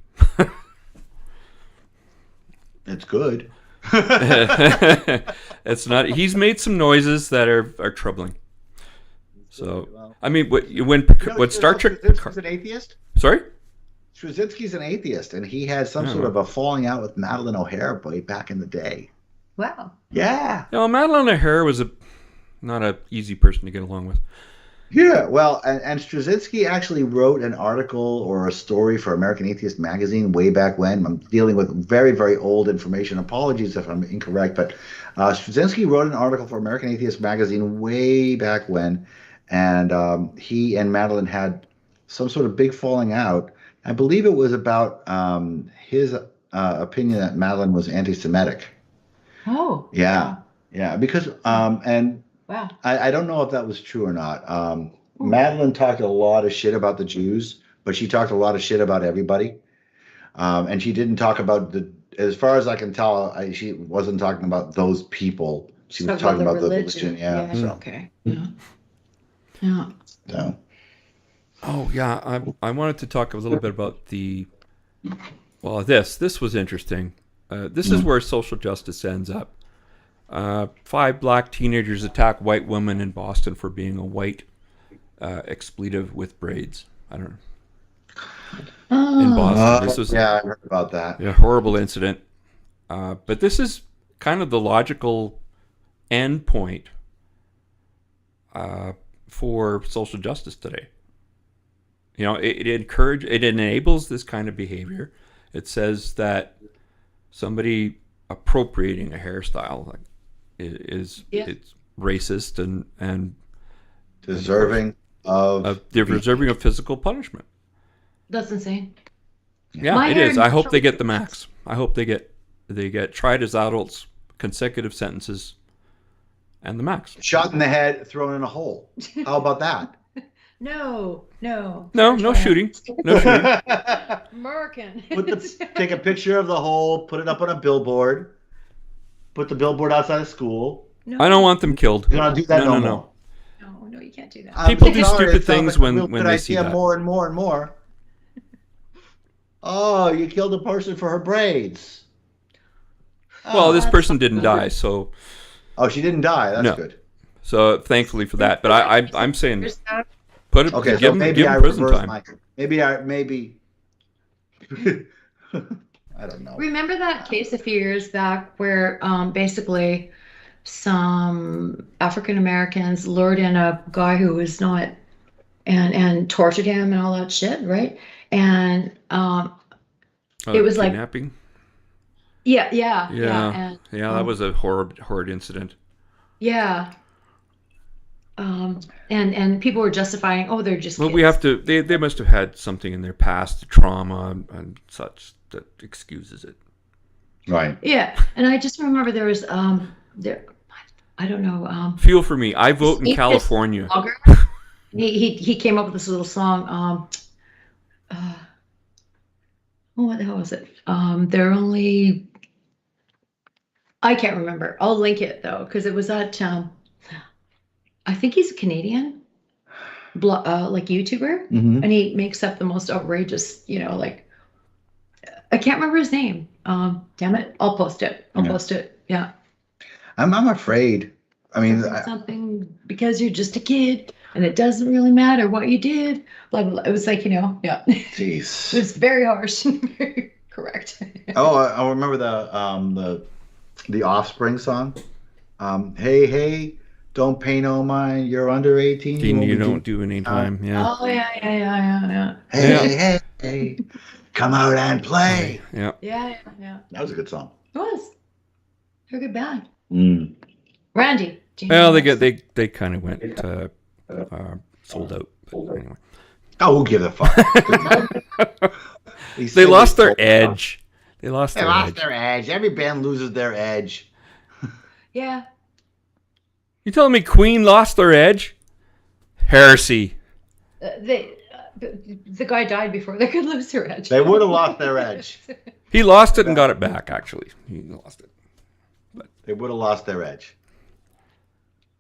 It's good. It's not. He's made some noises that are troubling. So I mean, when Star Trek, Straczynski's an atheist. Sorry, Straczynski's an atheist, and he had some sort of a falling out with Madeleine O'Hara way back in the day. Wow. Yeah. Madeleine O'Hara was not an easy person to get along with. Yeah, well, and Straczynski actually wrote an article or a story for American Atheist magazine way back when. I'm dealing with very, very old information. Apologies if I'm incorrect, but Straczynski wrote an article for American Atheist magazine way back when, and he and Madeleine had some sort of big falling out. I believe it was about his opinion that Madeleine was anti-Semitic. Oh. Yeah, yeah, because and. Wow. I don't know if that was true or not. Madeleine talked a lot of shit about the Jews, but she talked a lot of shit about everybody. And she didn't talk about as far as I can tell, she wasn't talking about those people. She was talking about the religion. Yeah. So. Okay. Yeah. Yeah. So. Oh yeah, I wanted to talk a little bit about this was interesting. This is where social justice ends up. 5 black teenagers attack white woman in Boston for being a white expletive with braids. I don't know. In Boston, this was I heard about that. A horrible incident. But this is kind of the logical end point for social justice today. It enables this kind of behavior. It says that somebody appropriating a hairstyle it's racist and deserving of physical punishment. That's insane. Yeah, it is. I hope they get the max. I hope they get tried as adults, consecutive sentences, and the max. Shot in the head, thrown in a hole. How about that? No shooting. No shooting. American. Take a picture of the hole, put it up on a billboard. Put the billboard outside of school. No. I don't want them killed. You don't do that no more. No, you can't do that. People do stupid things when they see that. More and more and more. Oh, you killed a person for her braids. Well, this person didn't die, so. Oh, she didn't die. That's good. So thankfully for that, but I'm saying, give him prison time. Maybe. I don't know. Remember that case a few years back where basically some African Americans lured in a guy who was not and tortured him and all that shit, right? And it was kidnapping? Yeah. And, that was a horrid incident. Yeah. And people were justifying, they're just kids. We have to. They must have had something in their past, trauma and such, that excuses it. Right. Yeah, and I just remember there was I don't know. Fuel for me. I vote in California. He came up with this little song. What the hell was it? They're only. I can't remember. I'll link it though, because it was at. I think he's a Canadian, like YouTuber, and he makes up the most outrageous, I can't remember his name. Damn it! I'll post it. Post it. Yeah. I'm afraid. I mean, something because you're just a kid, and it doesn't really matter what you did. Blah blah. Blah. It was like yeah. Jeez. It was very harsh. Very correct. I remember the Offspring song. Hey. Don't pay no mind. You're under 18. You don't do any time. Yeah. Oh yeah. Hey. Come out and play. Yeah. Yeah. That was a good song. It was. They're a good band. Randy. Well, they kind of went sold out. But anyway. Oh, who gives a fuck? They lost their edge. They lost their edge. Every band loses their edge. Yeah. You telling me Queen lost their edge? Heresy. The guy died before they could lose their edge. They would have lost their edge. He lost it and got it back. Actually, he lost it. But they would have lost their edge.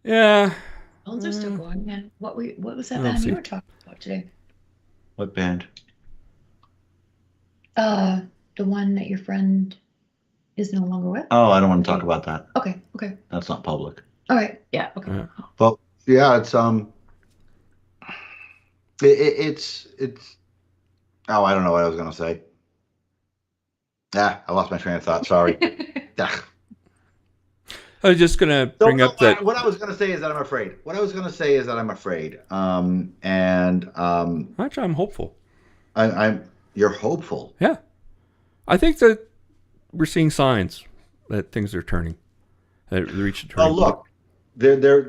Yeah. Phones are still going, man. What was that band you were talking about today? What band? The one that your friend is no longer with. Oh, I don't want to talk about that. Okay. That's not public. All right. Yeah. Okay. Yeah. Well, yeah, it's oh, I don't know what I was gonna say. I lost my train of thought. Sorry. I was just gonna bring up that. What I was gonna say is that I'm afraid. Actually, I'm hopeful. You're hopeful. Yeah, I think that we're seeing signs that things are turning. That they reach a turning point. Look,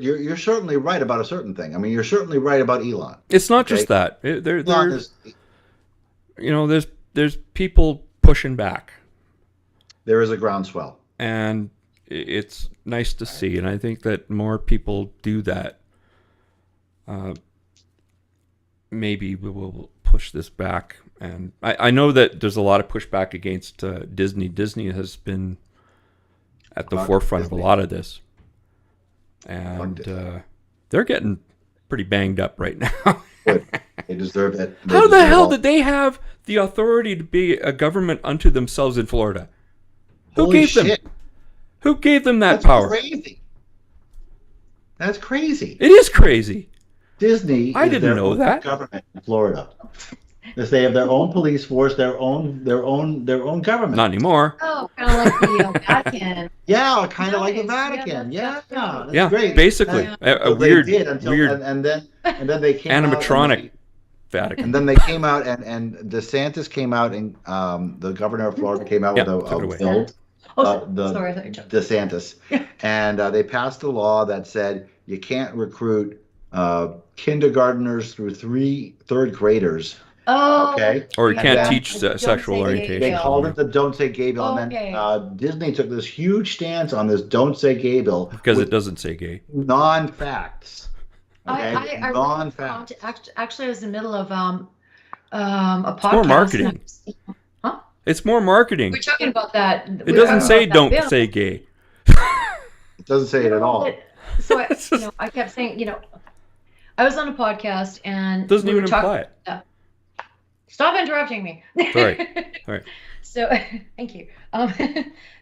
you're certainly right about a certain thing. I mean, you're certainly right about Elon. It's not just that. There's people pushing back. There is a groundswell, and it's nice to see. And I think that more people do that. Maybe we will push this back. And I know that there's a lot of pushback against Disney. Disney has been at the forefront of a lot of this. And they're getting pretty banged up right now. They deserve it. How the hell did they have the authority to be a government unto themselves in Florida? Who gave them that power? Crazy. That's crazy. It is crazy. Disney. I didn't know that. Government in Florida. They have their own police force, their own government. Not anymore. Oh, kind of like the Vatican. Yeah, kind of like the Vatican. That's great. Basically, a weird, and then they came animatronic Vatican. And then they came out, and DeSantis came out, and the governor of Florida came out with a bill. Sorry, DeSantis, and they passed a law that said you can't recruit kindergartners through third graders. Oh, okay. Or you can't teach sexual orientation. They called it the Don't Say Gay bill, and then Disney took this huge stance on this Don't Say Gay bill because it doesn't say gay. Non-facts. Okay? Non-facts. Actually, I was in the middle of a podcast. It's more marketing. Huh? It's more marketing. We're talking about that. It doesn't say don't say gay. It doesn't say it at all. So I kept saying, I was on a podcast and doesn't even imply it. Stop interrupting me. Sorry. All right. So, thank you.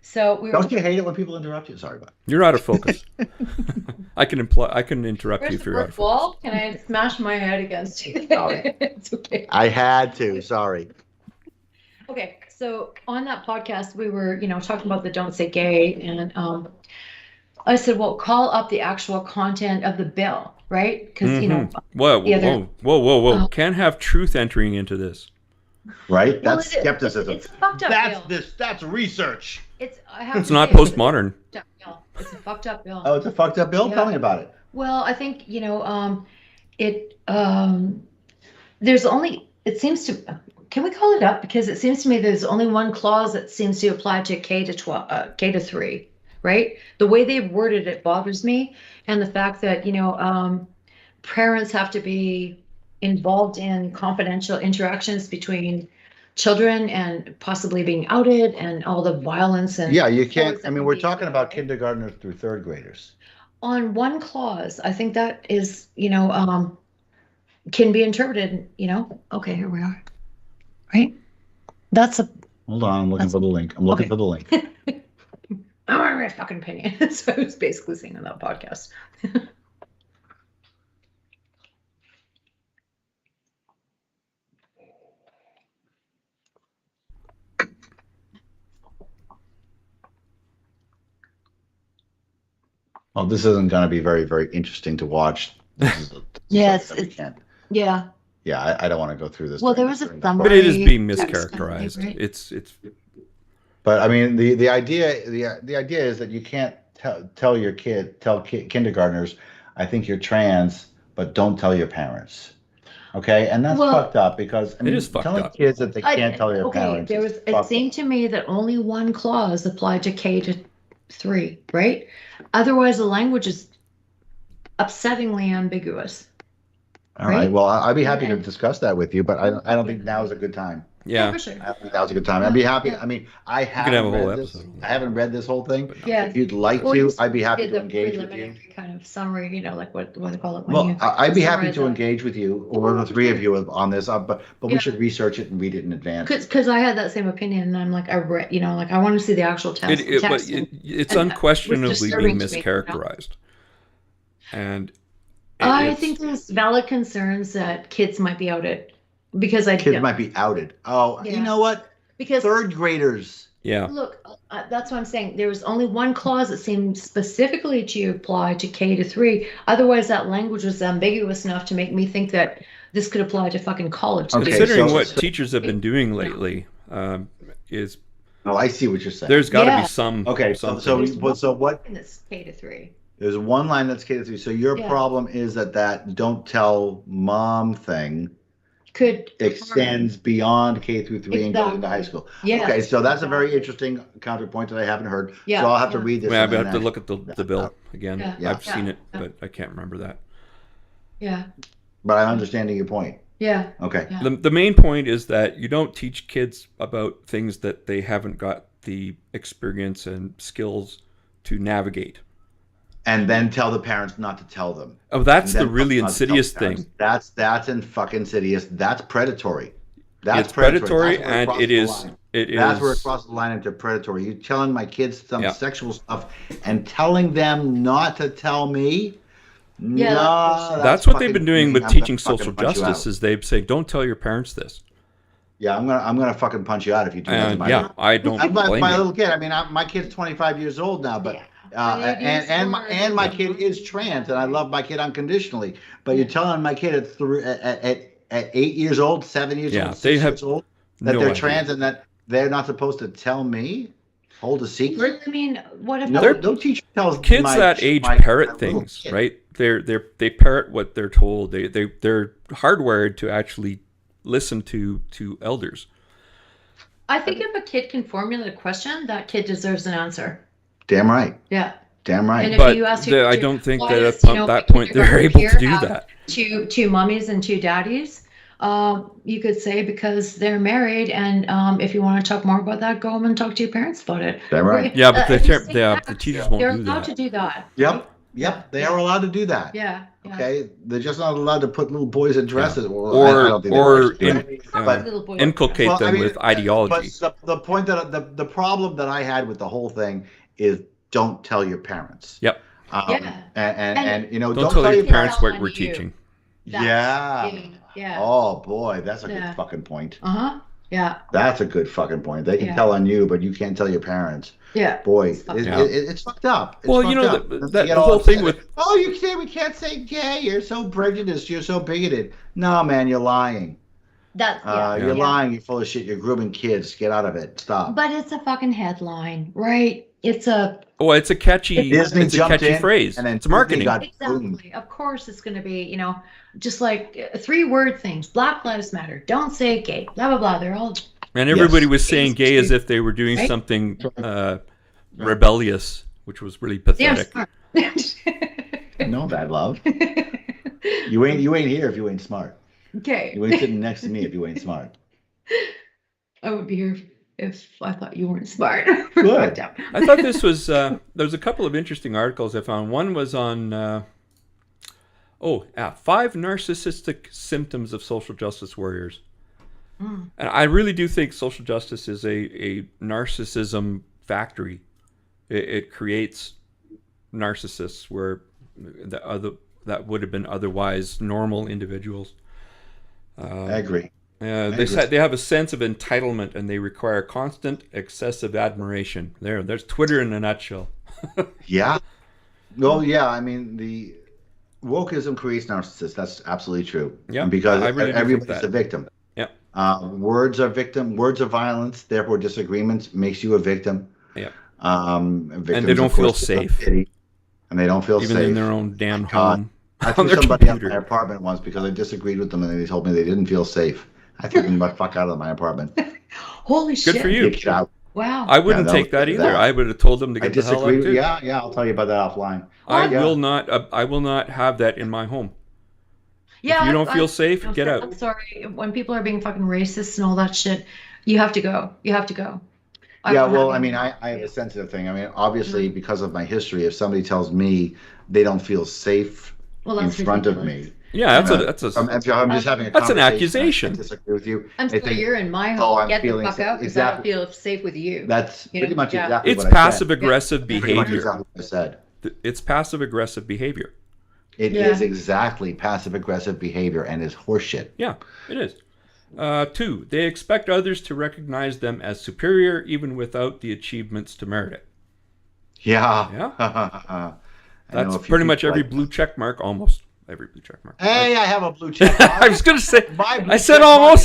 So we don't you hate it when people interrupt you? Sorry, but you're out of focus. I can interrupt you if you're out of focus. Can I smash my head against you? Sorry. It's okay. I had to. Sorry. Okay, so on that podcast, we were, talking about the Don't Say Gay, and I said, well, call up the actual content of the bill, right? Because whoa! Can't have truth entering into this, right? That's skepticism. It's a fucked up bill. That's research. It's not postmodern. It's a fucked up bill. Oh, it's a fucked up bill. Yeah. Tell me about it. Well, I think there's only. It seems to. Can we call it up? Because it seems to me there's only one clause that seems to apply to K to 3, right? The way they've worded it bothers me, and the fact that parents have to be involved in confidential interactions between children and possibly being outed and all the violence and you can't. I mean, we're talking about kindergartners through third graders. On one clause, I think that is can be interpreted. Okay, here we are. Right? That's a. Hold on, I'm looking for the link. I'm looking for the link. I want my fucking opinion. That's what I was basically saying on that podcast. Well, this isn't going to be very, very interesting to watch. Yes. Yeah. Yeah, I don't want to go through this. Well, there was a summary, but it is being mischaracterized. Right? It's. But I mean, the idea is that you can't tell kindergartners, I think you're trans, but don't tell your parents. Okay, and that's fucked up because it is fucked telling up. Kids that they can't tell their parents. It seemed to me that only one clause applied to K to 3, right? Otherwise, the language is upsettingly ambiguous. All right. Well, I'd be happy to discuss that with you, but I don't think now is a good time. Yeah, for sure. I don't think that was a good time. I'd be happy. I mean, I have a whole haven't read this. episode on that. I haven't read this whole thing. Yeah. If you'd like to, I'd be happy to engage with you. Kind of summary, like what do they call it? Well, I'd be happy to engage with you, or the three of you, on this. But we should research it and read it in advance. Because I had that same opinion, and I'm like, I read, like I want to see the actual text. It's unquestionably being mischaracterized, and I think there's valid concerns that kids might be outed because kids might be outed. Oh, you know what? Because third graders. Yeah. Look, that's what I'm saying. There was only one clause that seemed specifically to apply to K to 3. Otherwise, that language was ambiguous enough to make me think that this could apply to fucking college. Okay, considering what teachers have been doing lately, is. Oh, I see what you're saying. There's got to be some. Okay, so what? That's K to 3. There's one line that's K to 3. So your problem is that don't tell mom thing could extends beyond K through 3 and goes into high school. Yeah. Okay, so that's a very interesting counterpoint that I haven't heard. Yeah. So I'll have to read this. I have to look at the bill again. Yeah. I've seen it, but I can't remember that. Yeah. But I'm understanding your point. Yeah. Okay. Yeah. The main point is that you don't teach kids about things that they haven't got the experience and skills to navigate. And then tell the parents not to tell them. Oh, that's the really insidious thing. That's in fucking insidious. That's predatory. It's predatory, and it is. That's where it crosses the line into predatory. You're telling my kids some sexual stuff and telling them not to tell me. Yeah, no, that's what they've been doing with teaching social justice. Is they say, don't tell your parents this. Yeah, I'm gonna fucking punch you out if you do that. I don't blame my you. little kid. I mean, my kid's 25 years old now, but. And my kid is trans, and I love my kid unconditionally. But you're telling my kid at 8 years old, 7 years old, 6 years old that they're trans and that they're not supposed to tell me, hold a secret. I mean, what if no teacher tells kids that age parrot things, right? They parrot what they're told. They're hardwired to actually listen to elders. I think if a kid can formulate a question, that kid deserves an answer. Damn right. Yeah. Damn right. And if but you ask I don't think that at that point they're able to do that. Two mummies and two daddies. You could say because they're married, and if you want to talk more about that, go home and talk to your parents about it. Damn right. Yeah, but the teachers won't do that. They're allowed to do that. Yep. They are allowed to do that. Yeah. Okay. They're just not allowed to put little boys in dresses inculcate them with ideology. But the point the problem that I had with the whole thing is don't tell your parents. Yep. And don't tell your parents what we're teaching. Yeah. Oh boy, that's a good fucking point. Yeah. That's a good fucking point. They can tell on you, but you can't tell your parents. Yeah. Boy, it's fucked up. Well, the whole thing with you say we can't say gay. You're so prejudiced. You're so bigoted. No, man, you're lying. You're lying. You're full of shit. You're grooming kids. Get out of it. Stop. But it's a fucking headline, right? It's a catchy phrase. And then it's marketing. Exactly. Of course, it's going to be just like 3-word things. Black Lives Matter. Don't say gay. Blah blah blah. They're all. And everybody was saying gay as if they were doing something rebellious, which was really pathetic. No, bad love. You ain't here if you ain't smart. Okay. You ain't sitting next to me if you ain't smart. I would be here if I thought you weren't smart. Good. I thought this was there was a couple of interesting articles I found. One was on 5 narcissistic symptoms of social justice warriors. And I really do think social justice is a narcissism factory. It creates narcissists where that would have been otherwise normal individuals. I agree. They have a sense of entitlement, and they require constant, excessive admiration. There's Twitter in a nutshell. Yeah. Well, yeah. I mean, the wokeism creates narcissists. That's absolutely true. Yeah. Because everybody's a victim. Yeah. Words are violence. Therefore, disagreements makes you a victim. Yeah. And they don't feel safe. And they don't feel safe. Even in their own damn home. I threw somebody out of my apartment once because I disagreed with them and they told me they didn't feel safe. I threw them the fuck out of my apartment. Holy shit. Good for you. Get out. Wow. I wouldn't take that either. I would have told them to get the hell out too. Yeah, I'll tell you about that offline. I will not have that in my home. Yeah, if you don't feel safe, get out. I'm sorry. When people are being fucking racist and all that shit, you have to go. You have to go. Yeah, well, I mean, I have a sensitive thing. I mean, obviously, because of my history, if somebody tells me they don't feel safe in front of me, yeah, I'm just having a that's an conversation. accusation. I disagree with you. I'm sorry, you're in my home. Get the fuck out because I don't feel safe with you. That's pretty much exactly it's what I said. passive aggressive behavior. Pretty much exactly what I said. It's passive aggressive behavior. It is exactly passive aggressive behavior and is horseshit. Yeah, it is. 2, they expect others to recognize them as superior even without the achievements to merit it. Yeah. Yeah. That's pretty much every blue check mark, almost every blue check mark. Hey, I have a blue check mark. I was going to say, I said almost.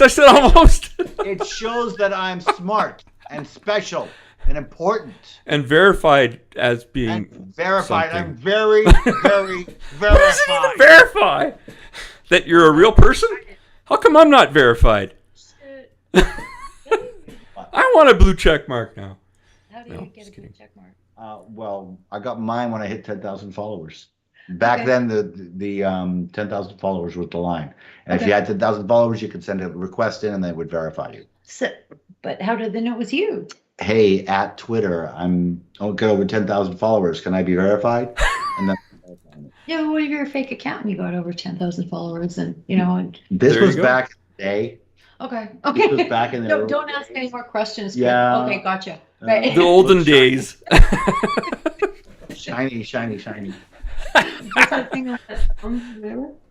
It shows that I'm smart and special and important. And verified as being and verified. Something. I'm very, very verified. What does it even verify? That you're a real person? How come I'm not verified? I want a blue check mark now. How do you get a blue check mark? Well, I got mine when I hit 10,000 followers. Back then, the 10,000 followers was the line. And if you had 10,000 followers, you could send a request in and they would verify you. So, but how did they know it was you? Hey, at Twitter, I'll get over 10,000 followers. Can I be verified? And then yeah, but what if you're a fake account and you got over 10,000 followers and, you know. And... This was back in the day. Okay. This was back in the No, don't ask any more questions. Yeah. Okay, gotcha. Right. The olden days. Shiny.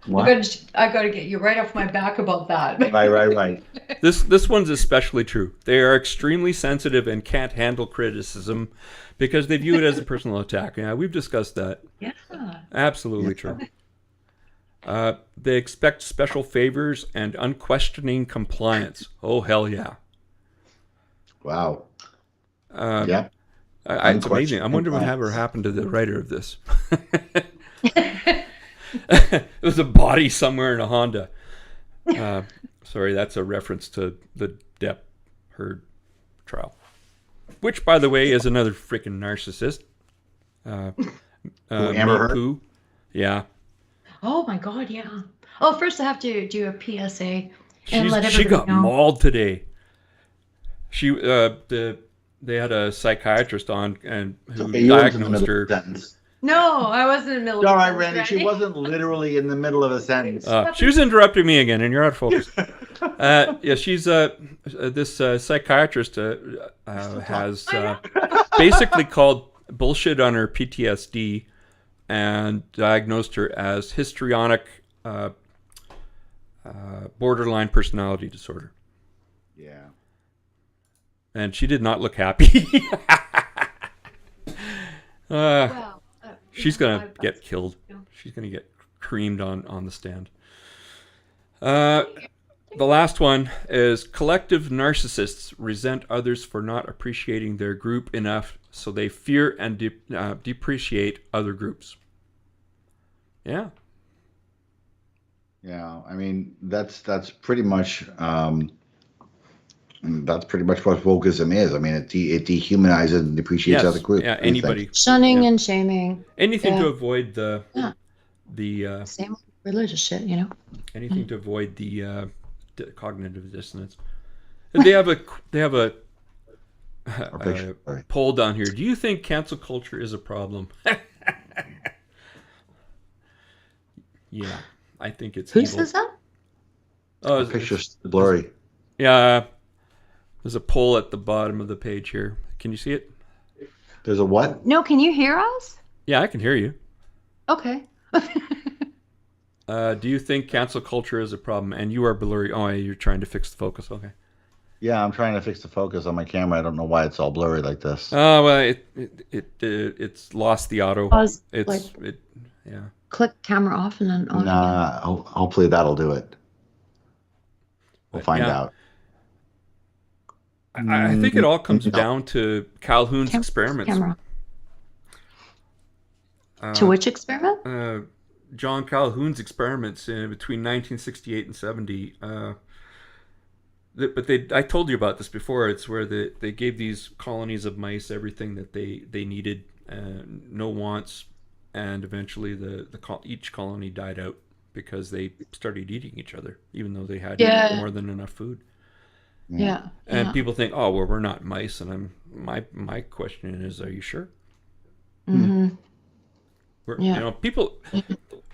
What? I got to get you right off my back about that. Right. This one's especially true. They are extremely sensitive and can't handle criticism because they view it as a personal attack. Yeah, we've discussed that. Yeah. Absolutely true. They expect special favors and unquestioning compliance. Oh, hell yeah. Wow. Yeah. It's amazing. I wonder what ever happened to the writer of this. It was a body somewhere in a Honda. Sorry, that's a reference to the Depp Heard trial. Which, by the way, is another freaking narcissist. Amber Heard? Poo. Yeah. Oh my God, yeah. Oh, first I have to do a PSA and let everybody she got know. mauled today. They had a psychiatrist on and who diagnosed her. No, I wasn't in the middle of a sentence. All right, Randy. She wasn't literally in the middle of a sentence. She was interrupting me again, and you're out of focus. Yeah, she's this psychiatrist has basically called bullshit on her PTSD and diagnosed her as histrionic borderline personality disorder. Yeah. And she did not look happy. She's going to get killed. She's going to get creamed on the stand. The last one is collective narcissists resent others for not appreciating their group enough, so they fear and depreciate other groups. Yeah. Yeah, I mean that's pretty much what wokeism is. I mean, it dehumanizes and depreciates other groups. Yeah, anybody shunning and shaming. Anything to avoid the same religious shit, you know. Anything to avoid the cognitive dissonance. They have a poll down here. Do you think cancel culture is a problem? Yeah, I think it's Who evil. says that? Oh, the picture's blurry. Yeah, there's a poll at the bottom of the page here. Can you see it? There's a what? No, can you hear us? Yeah, I can hear you. Okay. Do you think cancel culture is a problem? And you are blurry. Oh, you're trying to fix the focus. Okay. Yeah, I'm trying to fix the focus on my camera. I don't know why it's all blurry like this. Oh, well, it's lost the auto. Pause, yeah. Click camera off and then on. Nah, hopefully that'll do it. We'll find out. I think it all comes down to Calhoun's experiments. To which experiment? John Calhoun's experiments between 1968 and 70. But I told you about this before. It's where they gave these colonies of mice everything that they needed, no wants, and eventually each colony died out because they started eating each other, even though they had more than enough food. Yeah. And people think, oh, well, we're not mice. And my question is, are you sure? Mm-hmm. People,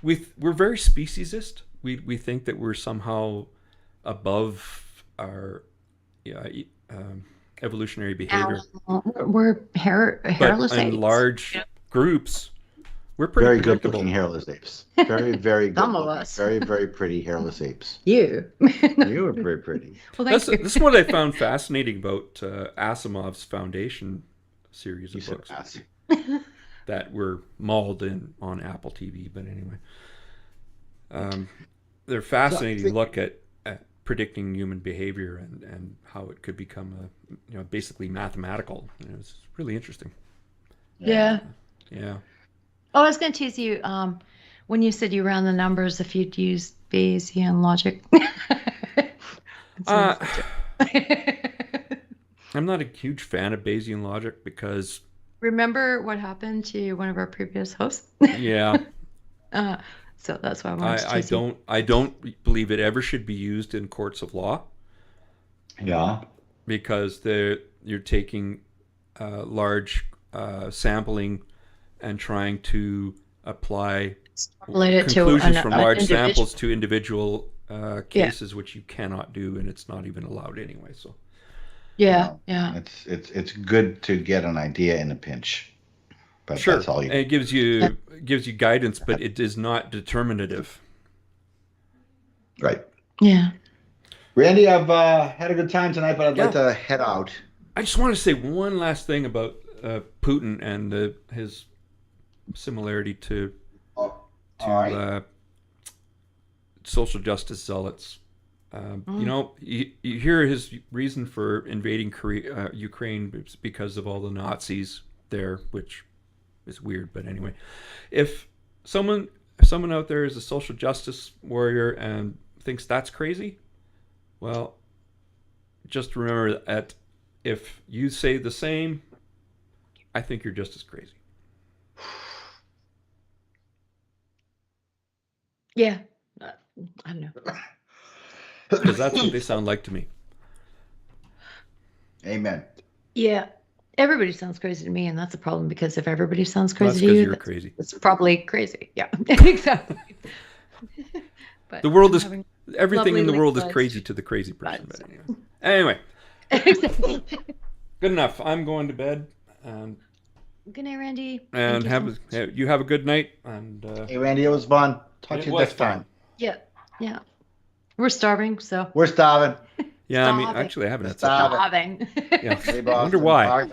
we're very speciesist. We think that we're somehow above our evolutionary behavior. We're hairless But in apes. large groups, we're pretty Very predictable. good-looking hairless apes. Very, very good. Some of us. Very, very pretty hairless apes. You. You are very pretty. Well, This is what I found fascinating about Asimov's Foundation series of books that were mauled on Apple TV. But anyway, they're fascinating look at predicting human behavior and how it could become basically mathematical. It's really interesting. Yeah. Yeah. Oh, I was going to tease you when you said you ran the numbers if you'd used Bayesian logic. I'm not a huge fan of Bayesian logic because... Remember what happened to one of our previous hosts? Yeah. So that's why I wanted to tease you. I don't believe it ever should be used in courts of law. Yeah. Because you're taking large sampling and trying to apply conclusions from large samples to individual cases, which you cannot do, and it's not even allowed anyway. So, it's good to get an idea in a pinch, but sure, that's all you. And it gives you guidance, but it is not determinative. Right. Yeah. Randy, I've had a good time tonight, but I'd like to head out. I just want to say one last thing about Putin and his similarity to social justice zealots. You hear his reason for invading Ukraine because of all the Nazis there, which is weird. But anyway, if someone out there is a social justice warrior and thinks that's crazy, well, just remember that if you say the same, I think you're just as crazy. Yeah. I don't know. Because that's what they sound like to me. Amen. Yeah. Everybody sounds crazy to me, and that's a problem because if everybody sounds crazy to you, you're crazy. It's probably crazy. Yeah, exactly. But the world is everything in the world is lives. crazy to the crazy person. But anyway. Good enough. I'm going to bed. Good night, Randy. And you have a good night. And hey, Randy, it was fun. Talk to you next time. Yeah. We're starving, so. We're starving. Yeah, I mean, actually, I haven't had starving. Yeah. I wonder why.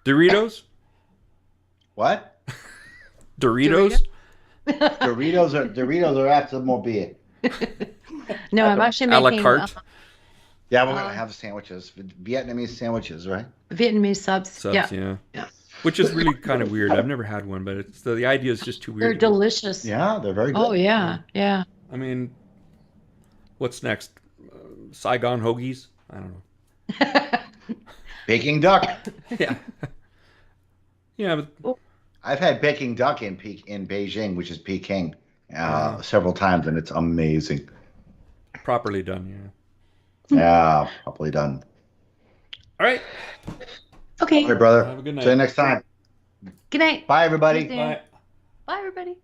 Doritos? What? Doritos? Doritos are after more beer. No, I'm actually making... A la carte? Yeah, we're going to have sandwiches. Vietnamese sandwiches, right? Vietnamese subs. Yeah. Which is really kind of weird. I've never had one, but the idea is just too weird. They're delicious. Yeah, they're very good. Oh, yeah. I mean, what's next? Saigon hoagies? I don't know. Peking duck. Yeah. Yeah, but... I've had Peking duck in Beijing, which is Peking, several times, and it's amazing. Properly done, Yeah, properly done. All right. Okay. All right, brother. Have a good night. See you next time. Good night. Bye, everybody. Bye. Bye, everybody.